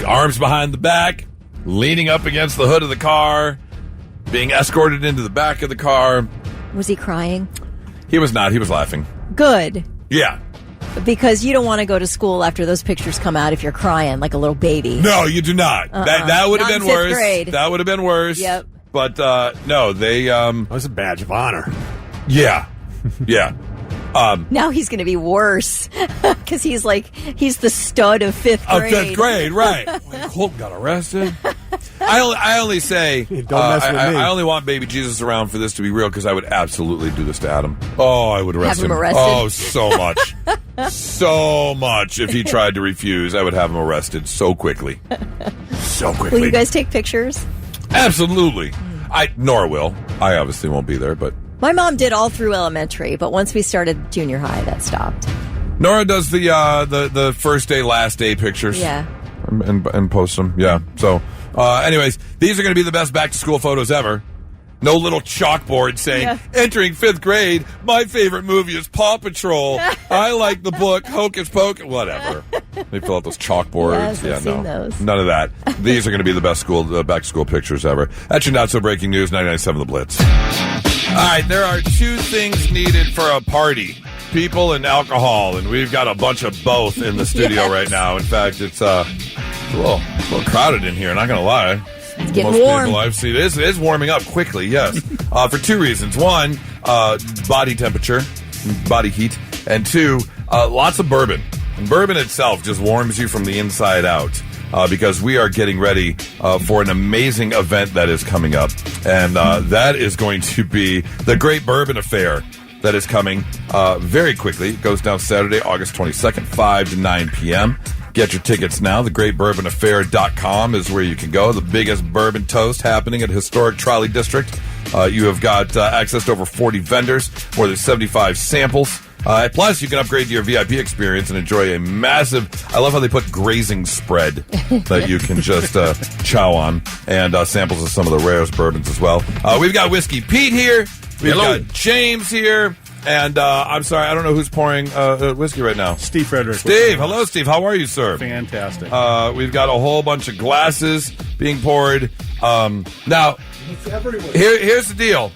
S1: arms behind the back, leaning up against the hood of the car, being escorted into the back of the car.
S2: Was he crying?
S1: He was not. He was laughing.
S2: Good.
S1: Yeah.
S2: Because you don't want to go to school after those pictures come out if you're crying like a little baby.
S1: No, you do not. That would have been worse.
S2: Grade.
S1: That would have been worse.
S2: Yep.
S1: But no, they.
S3: That was a badge of honor.
S1: Yeah. Yeah.
S2: Now he's going to be worse because he's the stud of fifth grade.
S1: Of fifth grade, right. Colton got arrested. I only say,
S3: don't mess with me.
S1: I only want baby Jesus around for this to be real because I would absolutely do this to Adam. Oh, I would arrest
S2: him. Arrested?
S1: Oh, so much. So much. If he tried to refuse, I would have him arrested so quickly. So quickly.
S2: Will you guys take pictures?
S1: Absolutely. Nora will. I obviously won't be there, but...
S2: My mom did all through elementary, but once we started junior high, that stopped.
S1: Nora does the first day, last day pictures.
S2: Yeah.
S1: And posts them. Yeah. So, anyways, these are going to be the best back-to-school photos ever. No little chalkboard saying, entering fifth grade, my favorite movie is Paw Patrol. I like the book Hocus Pocus. Whatever. They fill out those chalkboards.
S2: Yes, I've seen those.
S1: None of that. These are going to be the best back-to-school pictures ever. That's your not-so-breaking news, 99.7 The Blitz. All right, there are two things needed for a party. People and alcohol, and we've got a bunch of both in the studio right now. In fact, it's a little crowded in here, not going to lie.
S2: It's getting
S1: Most
S2: warm.
S1: people I've seen, it is warming up quickly, yes. For two reasons. One, body temperature, body heat. And two, lots of bourbon. And bourbon itself just warms you from the inside out. Because we are getting ready for an amazing event that is coming up. And that is going to be the Great Bourbon Affair that is coming very quickly. It goes down Saturday, August 22nd, 5 to 9 p.m. Get your tickets now. TheGreatBourbonAffair.com is where you can go. The biggest bourbon toast happening at Historic Trolley District. You have got access to over 40 vendors, more than 75 samples. Plus, you can upgrade to your VIP experience and enjoy a massive, I love how they put grazing spread that you can just chow on, and samples of some of the rarest bourbons as well. We've got Whiskey Pete here. We've got James here. And I'm sorry, I don't know who's pouring whiskey right now.
S12: Steve Frederick.
S1: Steve. Hello, Steve. How are you, sir?
S12: Fantastic.
S1: We've got a whole bunch of glasses being poured. Now, here's the deal.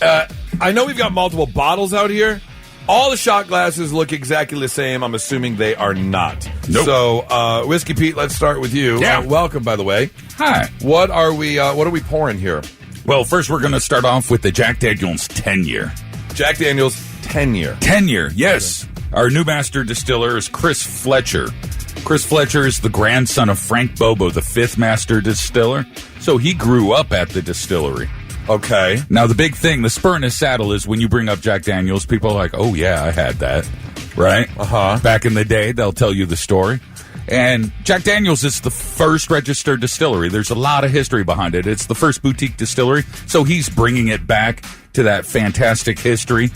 S1: I know we've got multiple bottles out here. All the shot glasses look exactly the same. I'm assuming they are not.
S13: Nope.
S1: So, Whiskey Pete, let's start with you.
S13: Yeah.
S1: Welcome, by the way.
S13: Hi.
S1: What are we pouring here?
S13: Well, first we're going to start off with the Jack Daniel's 10-year.
S1: Jack Daniel's 10-year.
S13: 10-year, yes. Our new master distiller is Chris Fletcher. Chris Fletcher is the grandson of Frank Bobo, the fifth master distiller. So he grew up at the distillery.
S1: Okay.
S13: Now, the big thing, the spur in his saddle is when you bring up Jack Daniel's, people are like, oh, yeah, I had that. Right?
S1: Uh-huh.
S13: Back in the day, they'll tell you the story. And Jack Daniel's is the first registered distillery. There's a lot of history behind it. It's the first boutique distillery. So he's bringing it back to that fantastic history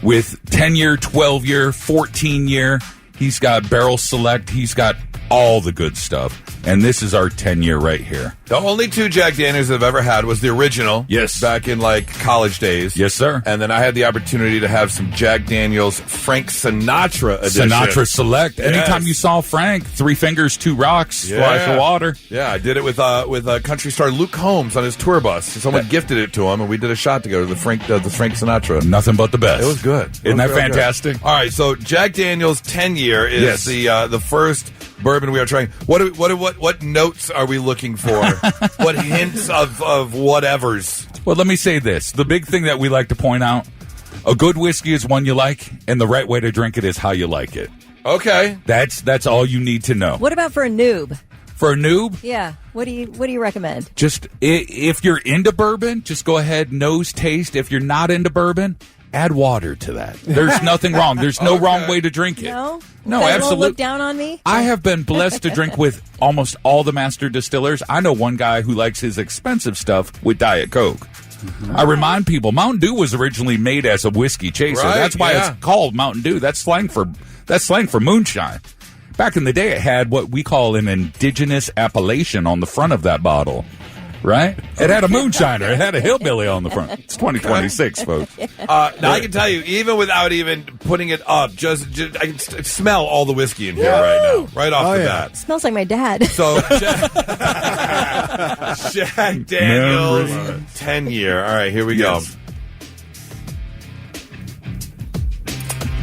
S13: with 10-year, 12-year, 14-year. He's got barrel select. He's got all the good stuff. And this is our 10-year right here.
S1: The only two Jack Daniels I've ever had was the original.
S13: Yes.
S1: Back in, college days.
S13: Yes, sir.
S1: And then I had the opportunity to have some Jack Daniels Frank Sinatra edition.
S13: Sinatra Select.
S1: Yes.
S13: Anytime you saw Frank, 3 fingers, 2 rocks, splash of water.
S1: Yeah, I did it with country star Luke Combs on his tour bus. Someone gifted it to him, and we did a shot together, the Frank Sinatra.
S13: Nothing but the best.
S1: It was good.
S13: Isn't that fantastic?
S1: All right, so Jack Daniel's 10-year is the first bourbon we are trying. What notes are we looking for? What hints of whatevers?
S13: Well, let me say this. The big thing that we like to point out, a good whiskey is one you like, and the right way to drink it is how you like it.
S1: Okay.
S13: That's all you need to know.
S2: What about for a noob?
S13: For a noob?
S2: Yeah. What do you recommend?
S13: Just, if you're into bourbon, just go ahead, nose taste. If you're not into bourbon, add water to that. There's nothing wrong. There's no wrong way to drink it.
S2: No,
S13: absolutely.
S2: Won't look down on me.
S13: I have been blessed to drink with almost all the master distillers. I know one guy who likes his expensive stuff with Diet Coke. Mm-hmm. I remind people, Mountain Dew was originally made as a whiskey chaser.
S1: Right,
S13: that's why it's called Mountain Dew. That's slang for moonshine. Back in the day, it had what we call an indigenous appellation on the front of that bottle. Right? It had a moonshiner. It had a hillbilly on the front. It's 2026, folks.
S1: Now, I can tell you, even without even putting it up, just I can smell all the whiskey in here right now, right off the bat.
S2: It smells like my dad.
S1: So, Jack Daniels 10-year. All right, here we go.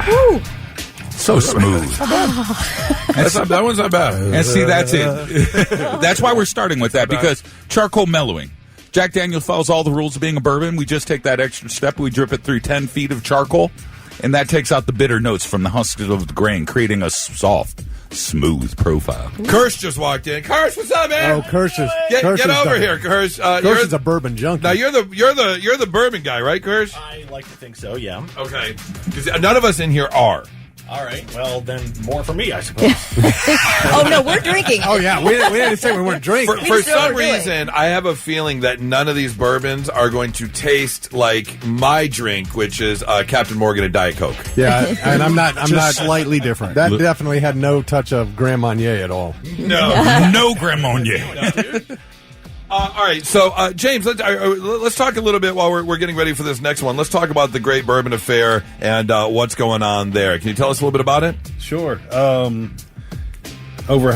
S2: Woo.
S13: So smooth.
S1: That one's not bad.
S13: And see, that's it. That's why we're starting with that, because charcoal mellowing. Jack Daniels follows all the rules of being a bourbon. We just take that extra step. We drip it through 10 feet of charcoal, and that takes out the bitter notes from the husks of the grain, creating a soft, smooth profile.
S1: Kirsch just walked in. Kirsch, what's up, man?
S3: Oh, Kirsch is
S1: get over here, Kirsch.
S3: Kirsch is a bourbon junkie.
S1: Now you're the bourbon guy, right, Kirsch?
S12: I like to think so. Yeah.
S1: Okay. Because none of us in here are.
S12: All right. Well, then more for me, I suppose.
S2: Oh no, we're drinking.
S3: Oh yeah, we didn't say we weren't drinking.
S1: For some reason, I have a feeling that none of these bourbons are going to taste like my drink, which is Captain Morgan and Diet Coke.
S3: Yeah, and I'm not
S12: slightly different.
S3: That definitely had no touch of Grand Marnier at all.
S13: No Grand Marnier.
S1: All right, so James, let's talk a little bit while we're getting ready for this next one. Let's talk about the Great Bourbon Affair and what's going on there. Can you tell us a little bit about it?
S14: Sure. Over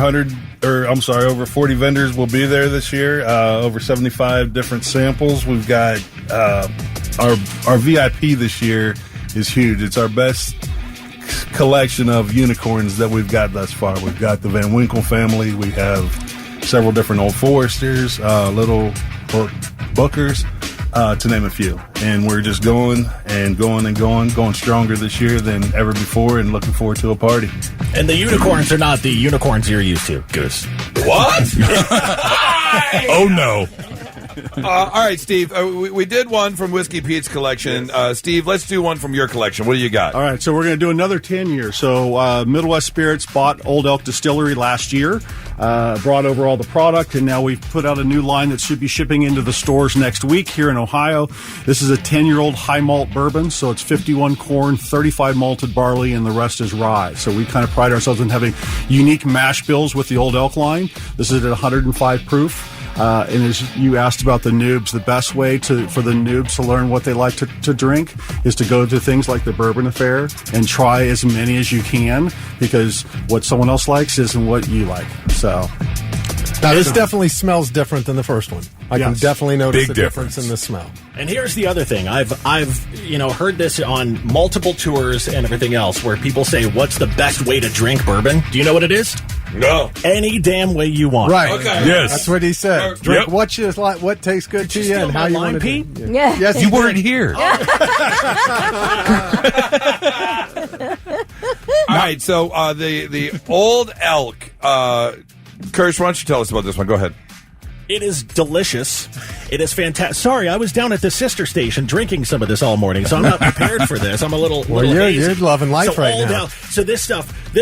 S14: 40 vendors will be there this year. Over 75 different samples. We've got our VIP this year is huge. It's our best collection of unicorns that we've got thus far. We've got the Van Winkle family. We have several different Old Foresters, little Bookers, to name a few. And we're just going stronger this year than ever before, and looking forward to a party.
S12: And the unicorns are not the unicorns you're used to, Goose.
S1: What?
S13: Oh, no.
S1: All right, Steve, we did one from Whiskey Pete's collection. Steve, let's do one from your collection. What do you got?
S15: All right, so we're going to do another 10-year. So Midwest Spirits bought Old Elk Distillery last year, brought over all the product, and now we've put out a new line that should be shipping into the stores next week here in Ohio. This is a 10-year-old high malt bourbon, so it's 51 corn, 35 malted barley, and the rest is rye. So we kind of pride ourselves in having unique mash bills with the Old Elk line. This is at 105 proof. And as you asked about the noobs, the best way for the noobs to learn what they like to drink is to go to things like the Bourbon Affair and try as many as you can, because what someone else likes isn't what you like. So
S3: now this definitely smells different than the first one. I can definitely notice the difference in the smell.
S12: And here's the other thing. I've heard this on multiple tours and everything else, where people say, "What's the best way to drink bourbon?" Do you know what it is?
S1: No.
S12: Any damn way you want.
S3: Right.
S1: Okay.
S3: Yes. That's what he said. Drink what you like, what tastes good to you, and how you want to
S12: Pete?
S2: Yeah.
S3: Yes,
S13: you weren't here.
S1: All right, so the Old Elk. Kirsch, why don't you tell us about this one? Go ahead.
S12: It is delicious. It is fantastic. Sorry, I was down at the sister station drinking some of this all morning, so I'm not prepared for this. I'm a little
S3: you're loving life right now.
S12: So this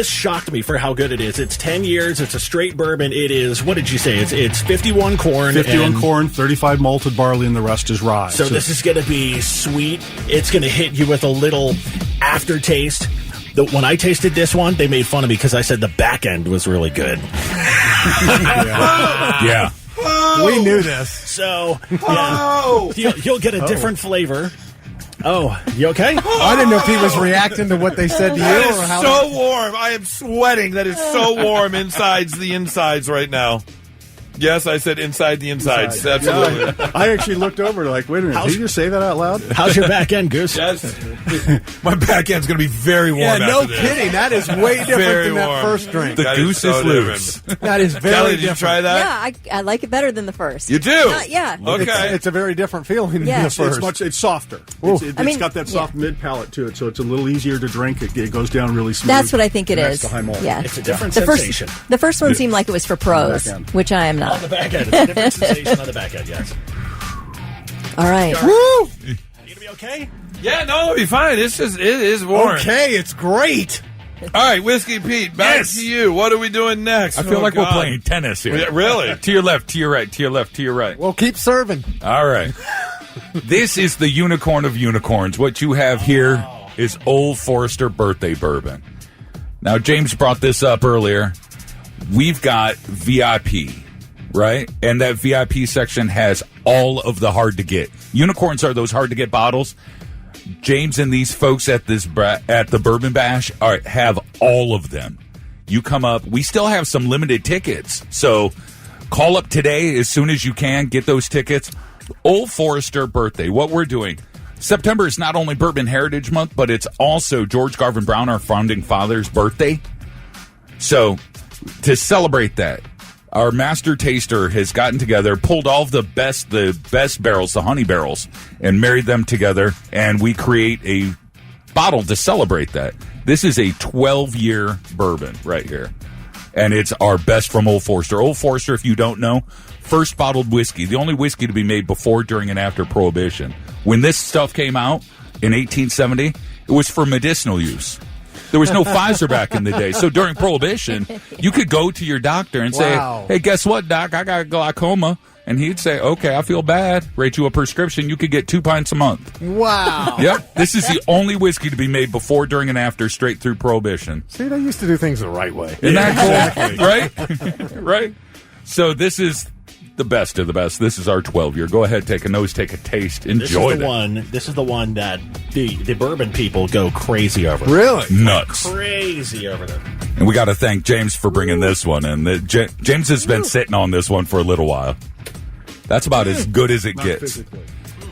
S12: shocked me for how good it is. It's 10 years. It's a straight bourbon. It is, what did you say? It's 51 corn.
S15: 51 corn, 35 malted barley, and the rest is rye.
S12: So this is going to be sweet. It's going to hit you with a little aftertaste. When I tasted this one, they made fun of me because I said the back end was really good.
S13: Yeah.
S3: We knew this.
S12: So, yeah, you'll get a different flavor. Oh, you okay?
S3: I didn't know if he was reacting to what they said to you.
S1: That is so warm. I am sweating. That is so warm inside the insides right now. Yes, I said inside the insides. Absolutely.
S15: Yeah, I actually looked over like, wait a minute, did you just say that out loud?
S12: How's your back end, Goose?
S1: Yes. My back end's going to be very warm after
S3: no
S1: this.
S3: kidding. That is way different
S1: Very
S3: than that
S1: warm.
S3: first drink.
S13: The goose is loose.
S3: That is very
S1: Kelly, did
S3: different.
S1: you try that?
S2: Yeah, I like it better than the first.
S1: You do?
S2: Yeah.
S1: Okay.
S3: It's a very different feeling
S2: Yeah.
S3: than the first.
S15: It's softer. It's got that soft mid palate to it, so it's a little easier to drink. It goes down really smooth.
S2: That's what I think it is.
S15: That's the high malt.
S2: Yeah.
S12: It's a different sensation.
S2: The first one seemed like it was for pros, which I am not.
S12: On the back end. It's a different sensation on the back end, yes.
S2: All right.
S12: Woo! You going to be okay?
S1: Yeah, no, it'll be fine. It is warm.
S3: Okay, it's great.
S1: All right, Whiskey Pete, back to you. What are we doing next?
S13: I feel like we're playing tennis here.
S1: Yeah, really?
S13: To your left, to your right, to your left, to your right.
S3: Well, keep serving.
S13: All right. This is the unicorn of unicorns. What you have here is Old Forester birthday bourbon. Now, James brought this up earlier. We've got VIP, right? And that VIP section has all of the hard to get. Unicorns are those hard to get bottles. James and these folks at the Bourbon Bash have all of them. You come up. We still have some limited tickets, so Call up today as soon as you can. Get those tickets. Old Forester birthday. What we're doing. September is not only Bourbon Heritage Month, but it's also George Garvin Brown, our founding father's birthday. So to celebrate that, our master taster has gotten together, pulled all of the best barrels, the honey barrels, and married them together, and we create a bottle to celebrate that. This is a 12-year bourbon right here, and it's our best from Old Forester. Old Forester, if you don't know, first bottled whiskey, the only whiskey to be made before, during, and after Prohibition. When this stuff came out in 1870, it was for medicinal use. There was no Pfizer back in the day. So during Prohibition, you could go to your doctor and say, hey, guess what, doc? I got glaucoma. And he'd say, okay, I feel bad. Write you a prescription. You could get 2 pints a month.
S3: Wow.
S13: Yep. This is the only whiskey to be made before, during, and after, straight through Prohibition.
S3: See, they used to do things the right way.
S13: Isn't that cool? Right? Right? So this is the best of the best. This is our 12-year. Go ahead, take a nose, take a taste, enjoy it.
S12: This is the one that the bourbon people go crazy over.
S3: Really?
S13: Nuts.
S12: Crazy over them.
S13: And we got to thank James for bringing this one in. James has been sitting on this one for a little while. That's about as good as it gets.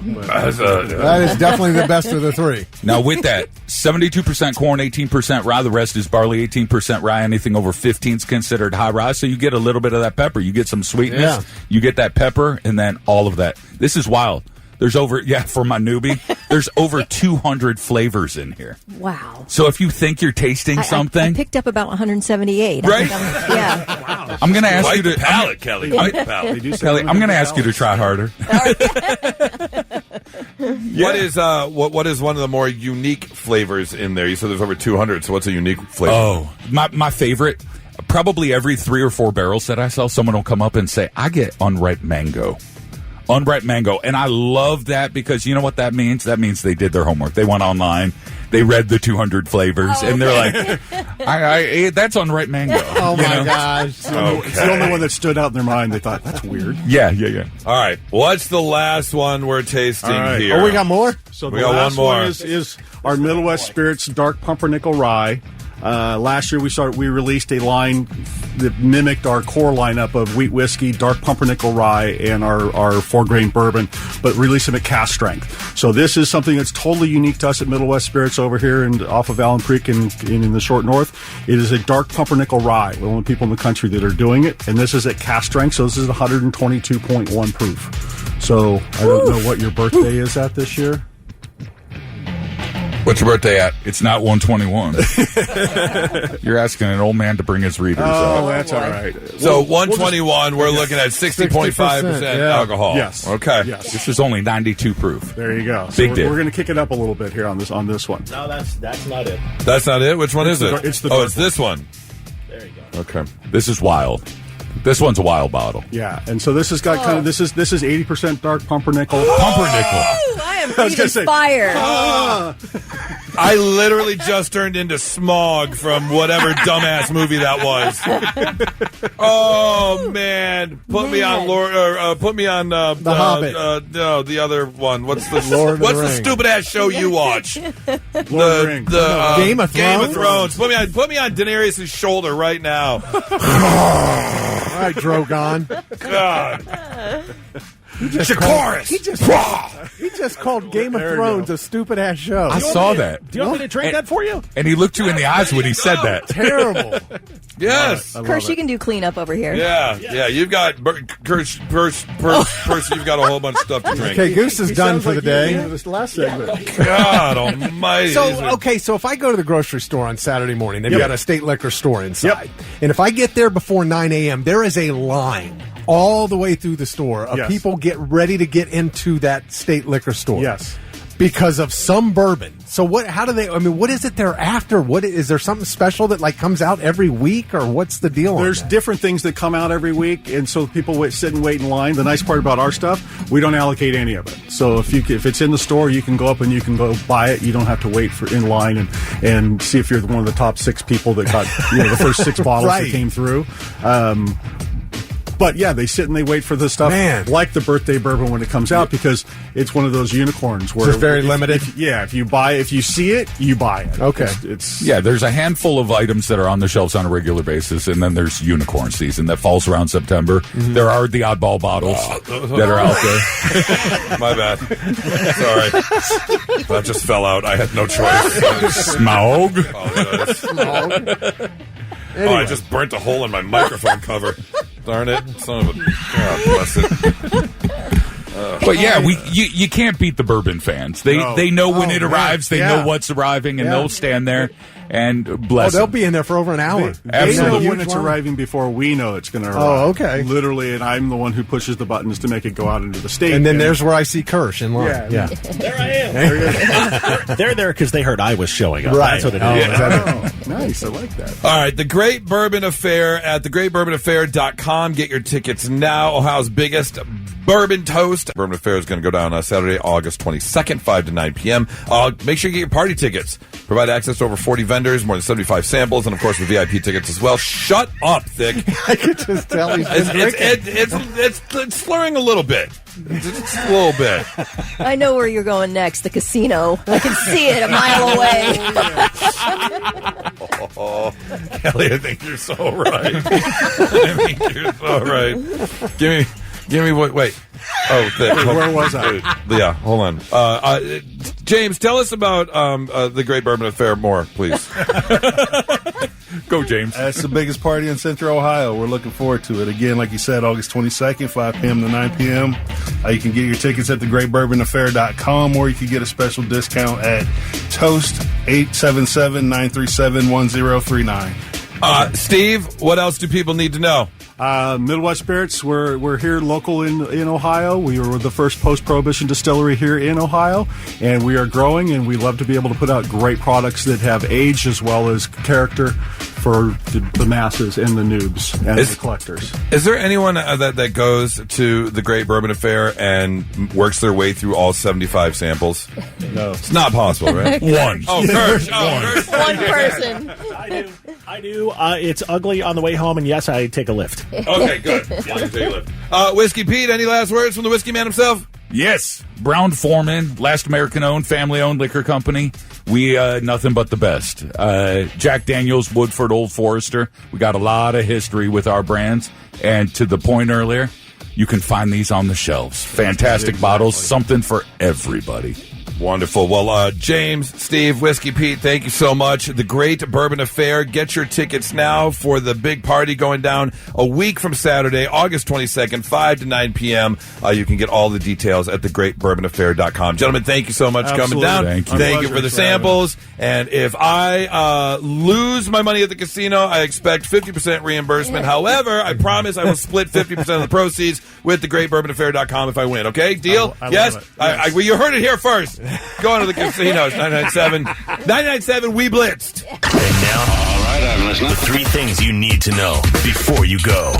S3: That is definitely the best of the three.
S13: Now, with that, 72% corn, 18% rye. The rest is barley, 18% rye. Anything over 15 is considered high rye. So you get a little bit of that pepper. You get some sweetness.
S3: Yeah.
S13: You get that pepper, and then all of that. This is wild. There's for my newbie, there's over 200 flavors in here.
S2: Wow.
S13: So if you think you're tasting something.
S2: I picked up about 178.
S13: Right?
S2: Yeah.
S13: I'm going to ask you to.
S1: Palate, Kelly.
S13: Kelly, I'm going to ask you to try harder.
S1: What is one of the more unique flavors in there? You said there's over 200, so what's a unique flavor?
S13: Oh, my favorite, probably every 3 or 4 barrels that I sell, someone will come up and say, I get unripe mango. Unripe mango. And I love that because you know what that means? That means they did their homework. They went online. They read the 200 flavors, and they're like, I that's unripe mango.
S15: Oh, my gosh. It's the only one that stood out in their mind. They thought, that's weird.
S13: Yeah.
S1: All right. What's the last one we're tasting here?
S3: Oh, we got more?
S15: So
S1: we
S15: the
S1: got
S15: last
S1: one more.
S15: is our Midwest Spirits Dark Pumpernickel Rye. Last year we released a line that mimicked our core lineup of wheat whiskey, dark pumpernickel rye, and our 4-grain bourbon, but released them at cast strength. So this is something that's totally unique to us at Middle West Spirits over here and off of Allen Creek in the short north. It is a dark pumpernickel rye. We're the only people in the country that are doing it, and this is at cast strength, so this is 122.1 proof. So I don't know what your birthday is at this year.
S13: What's your birthday at? It's not 121. You're asking an old man to bring his readers up.
S15: Oh, that's all right.
S1: So 121, we're looking at 60.5% alcohol.
S15: Yes.
S1: Okay.
S15: Yes.
S13: This is only 92 proof.
S15: There you go.
S13: Big
S15: So we're going to kick it up a little bit here on this one.
S12: No, that's not it.
S1: That's not it? Which one is it?
S15: It's the
S1: it's this one.
S12: There you go.
S1: Okay.
S13: This is wild. This one's a wild bottle.
S15: Yeah, and so this has got kind of this is 80% dark pumpernickel.
S2: I am breathing fire.
S1: I literally just turned into Smog from whatever dumbass movie that was. Oh man, put me on
S3: The Hobbit.
S1: No, the other one. What's the
S3: the
S1: stupid ass show you watch?
S15: Lord of the Rings.
S3: Game of Thrones.
S1: Game of Thrones. Put me on Daenerys' shoulder right now.
S3: All right, Drogon.
S1: God.
S3: He just called Game of Thrones a stupid ass show.
S13: I saw that.
S12: Do you want me to drink that for you?
S13: And he looked you in the eyes when he said that.
S3: Terrible.
S1: Yes.
S2: Kirsch, you can do cleanup over here.
S1: Yeah. You've got Kirsch, you've got a whole bunch of stuff to drink.
S3: Okay, Goose is done for the day.
S15: This last segment.
S1: God almighty.
S3: So if I go to the grocery store on Saturday morning, they've got a state liquor store inside. And if I get there before 9 a.m., there is a line all the way through the store of people get ready to get into that state liquor store.
S15: Yes.
S3: Because of some bourbon. So what is it they're after? Is there something special that comes out every week, or what's the deal?
S15: There's different things that come out every week, and so people sit and wait in line. The nice part about our stuff, we don't allocate any of it. So if it's in the store, you can go up and you can go buy it. You don't have to wait in line and see if you're one of the top 6 people that got the first 6 bottles that came through. But yeah, they sit and they wait for the stuff like the birthday bourbon when it comes out because it's one of those unicorns where
S3: it's very limited.
S15: If you see it, you buy it.
S3: Okay.
S13: There's a handful of items that are on the shelves on a regular basis, and then there's unicorn season that falls around September. Mm-hmm. There are the oddball bottles that are out there.
S1: My bad. Sorry. That just fell out. I had no choice.
S13: Smog.
S1: Anyway. Oh, I just burnt a hole in my microphone cover. Darn it. Son of a... God bless it.
S13: But yeah, you can't beat the bourbon fans. They know when it arrives. They know what's arriving, and they'll stand there and bless.
S3: They'll be in there for over an hour.
S15: They know when it's arriving before we know it's going to arrive.
S3: Oh, okay.
S15: Literally, and I'm the one who pushes the buttons to make it go out into the state.
S3: And then there's where I see Kirsch in line.
S12: Yeah. There I am. They're there because they heard I was showing up.
S3: Right.
S12: That's what it is.
S15: Nice. I like that.
S1: All right. The Great Bourbon Affair at thegreatbourbonaffair.com. Get your tickets now. Ohio's biggest bourbon toast. Bourbon Affair is going to go down on Saturday, August 22nd, 5 to 9 p.m. Make sure you get your party tickets. Provide access to over 40 vendors, more than 75 samples, and, of course, the VIP tickets as well. Shut up, Thick.
S3: I could just tell he's
S1: it's slurring a little bit. Just a little bit.
S2: I know where you're going next, the casino. I can see it a mile away.
S1: Kelly, I think you're so right. I think you're so right. Give me what? Wait. Oh,
S15: where was I?
S1: Yeah, hold on. James, tell us about the Great Bourbon Affair more, please.
S13: Go, James.
S14: That's the biggest party in Central Ohio. We're looking forward to it. Again, like you said, August 22nd, 5 p.m. to 9 p.m. You can get your tickets at thegreatbourbonaffair.com, or you can get a special discount at Toast 877-937-1039.
S1: Steve, what else do people need to know?
S15: Midwest Spirits, we're here local in Ohio. We were the first post-prohibition distillery here in Ohio, and we are growing, and we love to be able to put out great products that have age as well as character for the masses and the noobs and the collectors.
S1: Is there anyone that goes to the Great Bourbon Affair and works their way through all 75 samples?
S14: No.
S1: It's not possible, right?
S13: One.
S1: Oh, Kirsch.
S2: One person.
S12: I do. It's ugly on the way home, and yes, I take a lift.
S1: Okay, good. Yeah, take a lift. Whiskey Pete, any last words from the Whiskey Man himself?
S13: Yes. Brown-Forman, last American-owned, family-owned liquor company. We nothing but the best. Jack Daniels, Woodford, Old Forester. We got a lot of history with our brands. And to the point earlier, you can find these on the shelves. Fantastic bottles, something for everybody.
S1: Wonderful. Well, James, Steve, Whiskey Pete, thank you so much. The Great Bourbon Affair. Get your tickets now for the big party going down a week from Saturday, August 22nd, 5 to 9 p.m. You can get all the details at thegreatbourbonaffair.com. Gentlemen, thank you so much for coming down. Thank you for the samples. And if I lose my money at the casino, I expect 50% reimbursement. However, I promise I will split 50% of the proceeds with thegreatbourbonaffair.com if I win. Okay? Deal? Yes? Well, you heard it here first. Go on to the casinos. 997. We blitzed.
S4: And now, all right, I'm listening. The 3 things you need to know before you go.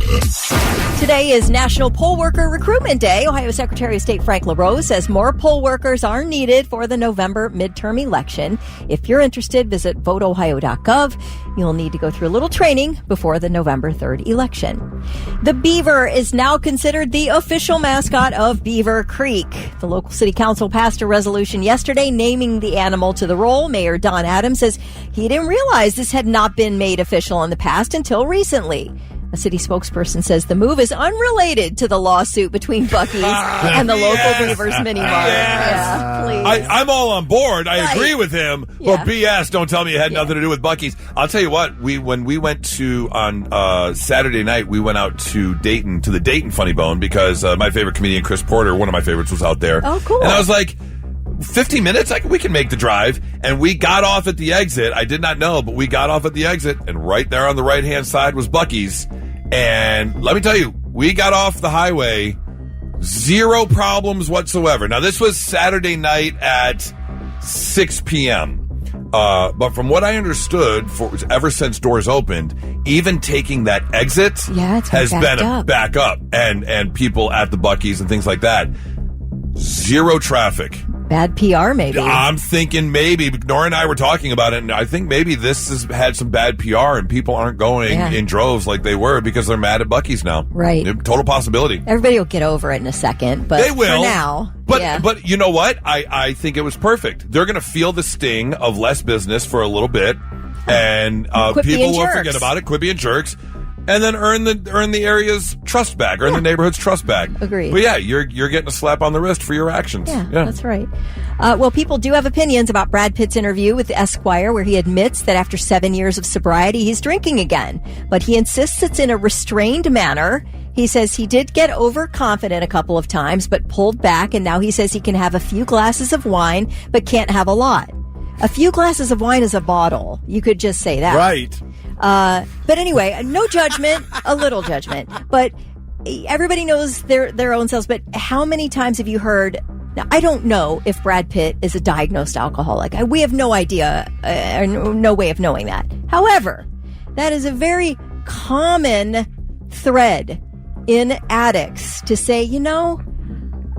S2: Today is National Poll Worker Recruitment Day. Ohio Secretary of State Frank LaRose says more poll workers are needed for the November midterm election. If you're interested, visit voteohio.gov. You'll need to go through a little training before the November 3rd election. The beaver is now considered the official mascot of Beaver Creek. The local city council passed a resolution yesterday naming the animal to the role. Mayor Don Adams says he didn't realize this had not been made official in the past until recently. A city spokesperson says the move is unrelated to the lawsuit between Buc-ee's and the local Beavers mini mart. Yeah, please.
S1: I'm all on board. I agree with him. But BS, don't tell me it had nothing to do with Buc-ee's. I'll tell you what, when we went to, on Saturday night, we went out to Dayton, to the Dayton Funny Bone, because my favorite comedian, Chris Porter, one of my favorites, was out there.
S2: Oh, cool.
S1: And I was like, 15 minutes? We can make the drive. And we got off at the exit. I did not know, but we got off at the exit, and right there on the right-hand side was Buc-ee's. And let me tell you, we got off the highway, zero problems whatsoever. Now, this was Saturday night at 6 p.m. But from what I understood, ever since doors opened, even taking that exit has been a backup. And people at the Buc-ee's and things like that. Zero traffic.
S2: Bad PR, maybe.
S1: I'm thinking maybe. Nora and I were talking about it, and I think maybe this has had some bad PR, and people aren't going in droves like they were because they're mad at Buc-ee's now.
S2: Right.
S1: Total possibility.
S2: Everybody will get over it in a second, but
S1: they will.
S2: For now.
S1: But you know what? I think it was perfect. They're going to feel the sting of less business for a little bit, and people will forget about it, quit being jerks, and then earn the area's trust back, earn the neighborhood's trust back.
S2: Agreed.
S1: But yeah, you're getting a slap on the wrist for your actions.
S2: Yeah. That's right. Well, people do have opinions about Brad Pitt's interview with Esquire, where he admits that after 7 years of sobriety, he's drinking again. But he insists it's in a restrained manner. He says he did get overconfident a couple of times, but pulled back, and now he says he can have a few glasses of wine, but can't have a lot. A few glasses of wine is a bottle. You could just say that.
S3: Right.
S2: But anyway, no judgment, a little judgment. But everybody knows their own selves. But how many times have you heard... Now, I don't know if Brad Pitt is a diagnosed alcoholic. We have no idea, no way of knowing that. However, that is a very common thread in addicts to say,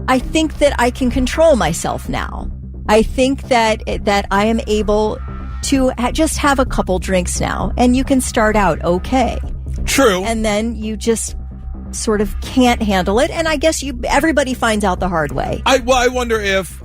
S2: I think that I can control myself now. I think that I am able to just have a couple drinks now, and you can start out okay.
S1: True.
S2: And then you just sort of can't handle it, and I guess everybody finds out the hard way.
S1: I wonder if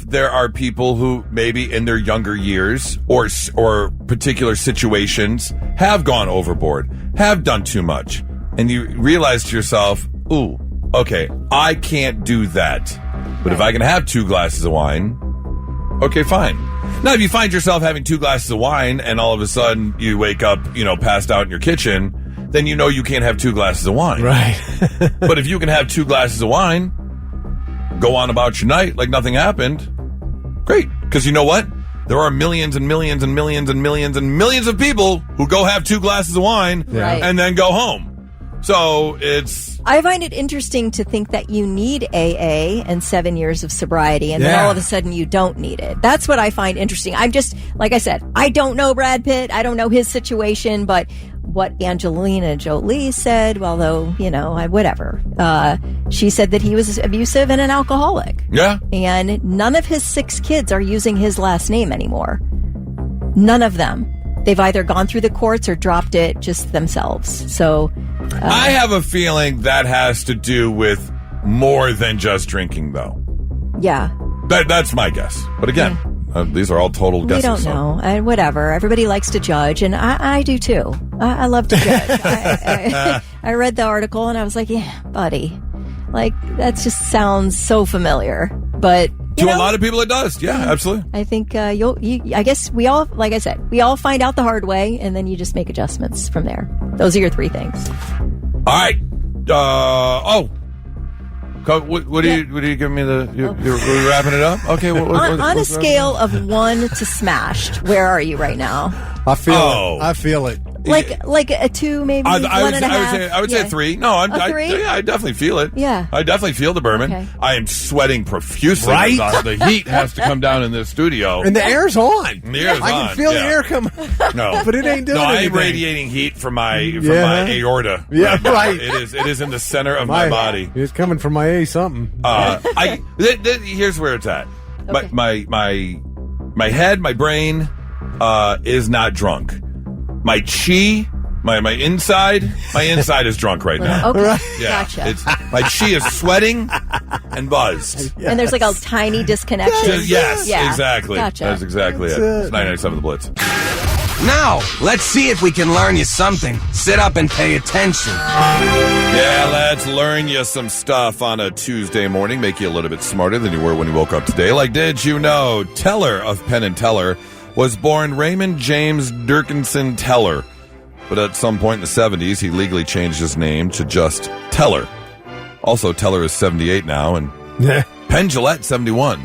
S1: there are people who maybe in their younger years or particular situations have gone overboard, have done too much, and you realize to yourself, ooh, okay, I can't do that. But if I can have 2 glasses of wine, okay, fine. Now, if you find yourself having 2 glasses of wine and all of a sudden you wake up, passed out in your kitchen, then you can't have 2 glasses of wine.
S3: Right.
S1: But if you can have 2 glasses of wine, go on about your night like nothing happened, great. Because you know what? There are millions and millions and millions and millions and millions of people who go have 2 glasses of wine and then go home. So I
S2: find it interesting to think that you need AA and 7 years of sobriety, and then all of a sudden you don't need it. That's what I find interesting. I'm just, like I said, I don't know Brad Pitt. I don't know his situation, but what Angelina Jolie said, although, whatever. She said that he was abusive and an alcoholic. Yeah. And none of his 6 kids are using his last name anymore. None of them. They've either gone through the courts or dropped it just themselves. So
S1: I have a feeling that has to do with more than just drinking, though.
S2: Yeah.
S1: That's my guess. But again, these are all total guesses.
S2: We don't know. Whatever. Everybody likes to judge, and I do too. I love to judge. I read the article, and I was like, yeah, buddy. Like, that just sounds so familiar. But
S1: to a lot of people, it does. Yeah, absolutely.
S2: I think I guess we all, like I said, we all find out the hard way, and then you just make adjustments from there. Those are your 3 things.
S1: All right. What are you giving me we're wrapping it up? Okay.
S2: On a scale of 1 to smashed, where are you right now?
S3: I feel it.
S2: Like a 2, maybe?
S1: I would say 3. No,
S2: a 3?
S1: I definitely feel it.
S2: Yeah.
S1: I definitely feel the bourbon. Okay. I am sweating profusely.
S3: Right?
S1: The heat has to come down in this studio.
S3: And the air's on.
S1: The air's on.
S3: I can feel the air coming.
S1: No.
S3: But it ain't doing anything.
S1: I am radiating heat from my aorta.
S3: Yeah, right.
S1: It is in the center of my body.
S3: It's coming from my something.
S1: Here's where it's at.
S2: Okay.
S1: My head, my brain is not drunk. My chi, my inside is drunk right now.
S2: Okay,
S1: yeah,
S2: gotcha.
S1: My chi is sweating and buzzed.
S2: Yes. And there's like a tiny disconnection.
S1: Yes, exactly.
S2: Gotcha.
S1: That's exactly it. It's 99.7 The Blitz.
S8: Now, let's see if we can learn you something. Sit up and pay attention.
S1: Yeah, let's learn you some stuff on a Tuesday morning. Make you a little bit smarter than you were when you woke up today. Like, did you know Teller of Penn & Teller was born Raymond James Durkinson Teller, but at some point in the 70s, he legally changed his name to just Teller. Also, Teller is 78 now, and Penn Jillette, 71.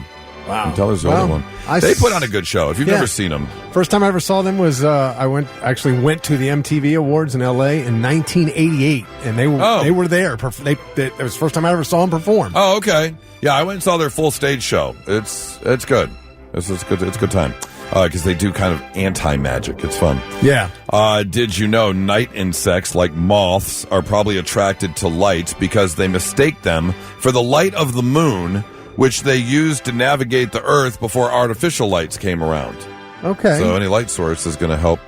S3: Wow.
S1: And Teller's the only one. They put on a good show. If you've never seen them.
S3: First time I ever saw them was I went to the MTV Awards in L.A. in 1988, and they were there. It was the first time I ever saw them perform.
S1: Oh, okay. Yeah, I went and saw their full stage show. It's good. It's good. It's a good time. Because they do kind of anti-magic. It's fun.
S3: Yeah.
S1: Did you know night insects like moths are probably attracted to light because they mistake them for the light of the moon which they used to navigate the Earth before artificial lights came around.
S3: Okay.
S1: So any light source is going to help,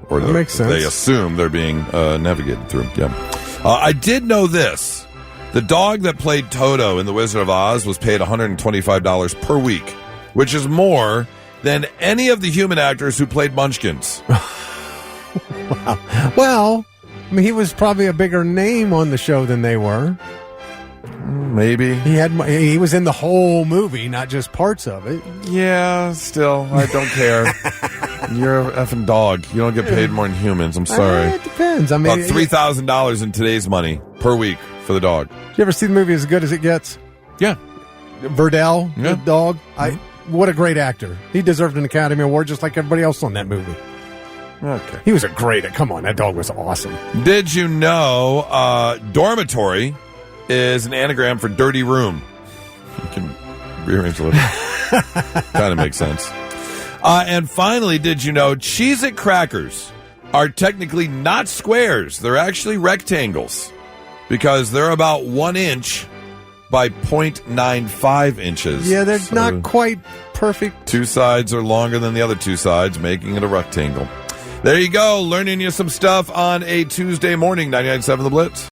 S1: or
S3: that makes sense.
S1: They assume they're being navigated through. Yeah. I did know this. The dog that played Toto in The Wizard of Oz was paid $125 per week, which is more than any of the human actors who played Munchkins.
S3: Wow. Well, I mean, he was probably a bigger name on the show than they were.
S1: Maybe.
S3: He was in the whole movie, not just parts of it.
S1: Yeah, still, I don't care. You're a effing dog. You don't get paid more than humans. I'm sorry.
S3: It depends. I mean,
S1: about $3,000 in today's money per week for the dog.
S3: Did you ever see the movie As Good as It Gets?
S1: Yeah.
S3: Verdell, the dog. What a great actor. He deserved an Academy Award just like everybody else on that movie.
S1: Okay.
S3: He was come on, that dog was awesome.
S1: Did you know dormitory is an anagram for dirty room? You can rearrange a little. Kind of makes sense. And finally, did you know Cheez-It crackers are technically not squares? They're actually rectangles because they're about 1 inch by 0.95 inches.
S3: Yeah, they're not quite perfect.
S1: 2 sides are longer than the other 2 sides, making it a rectangle. There you go, learning you some stuff on a Tuesday morning. 99.7 The Blitz.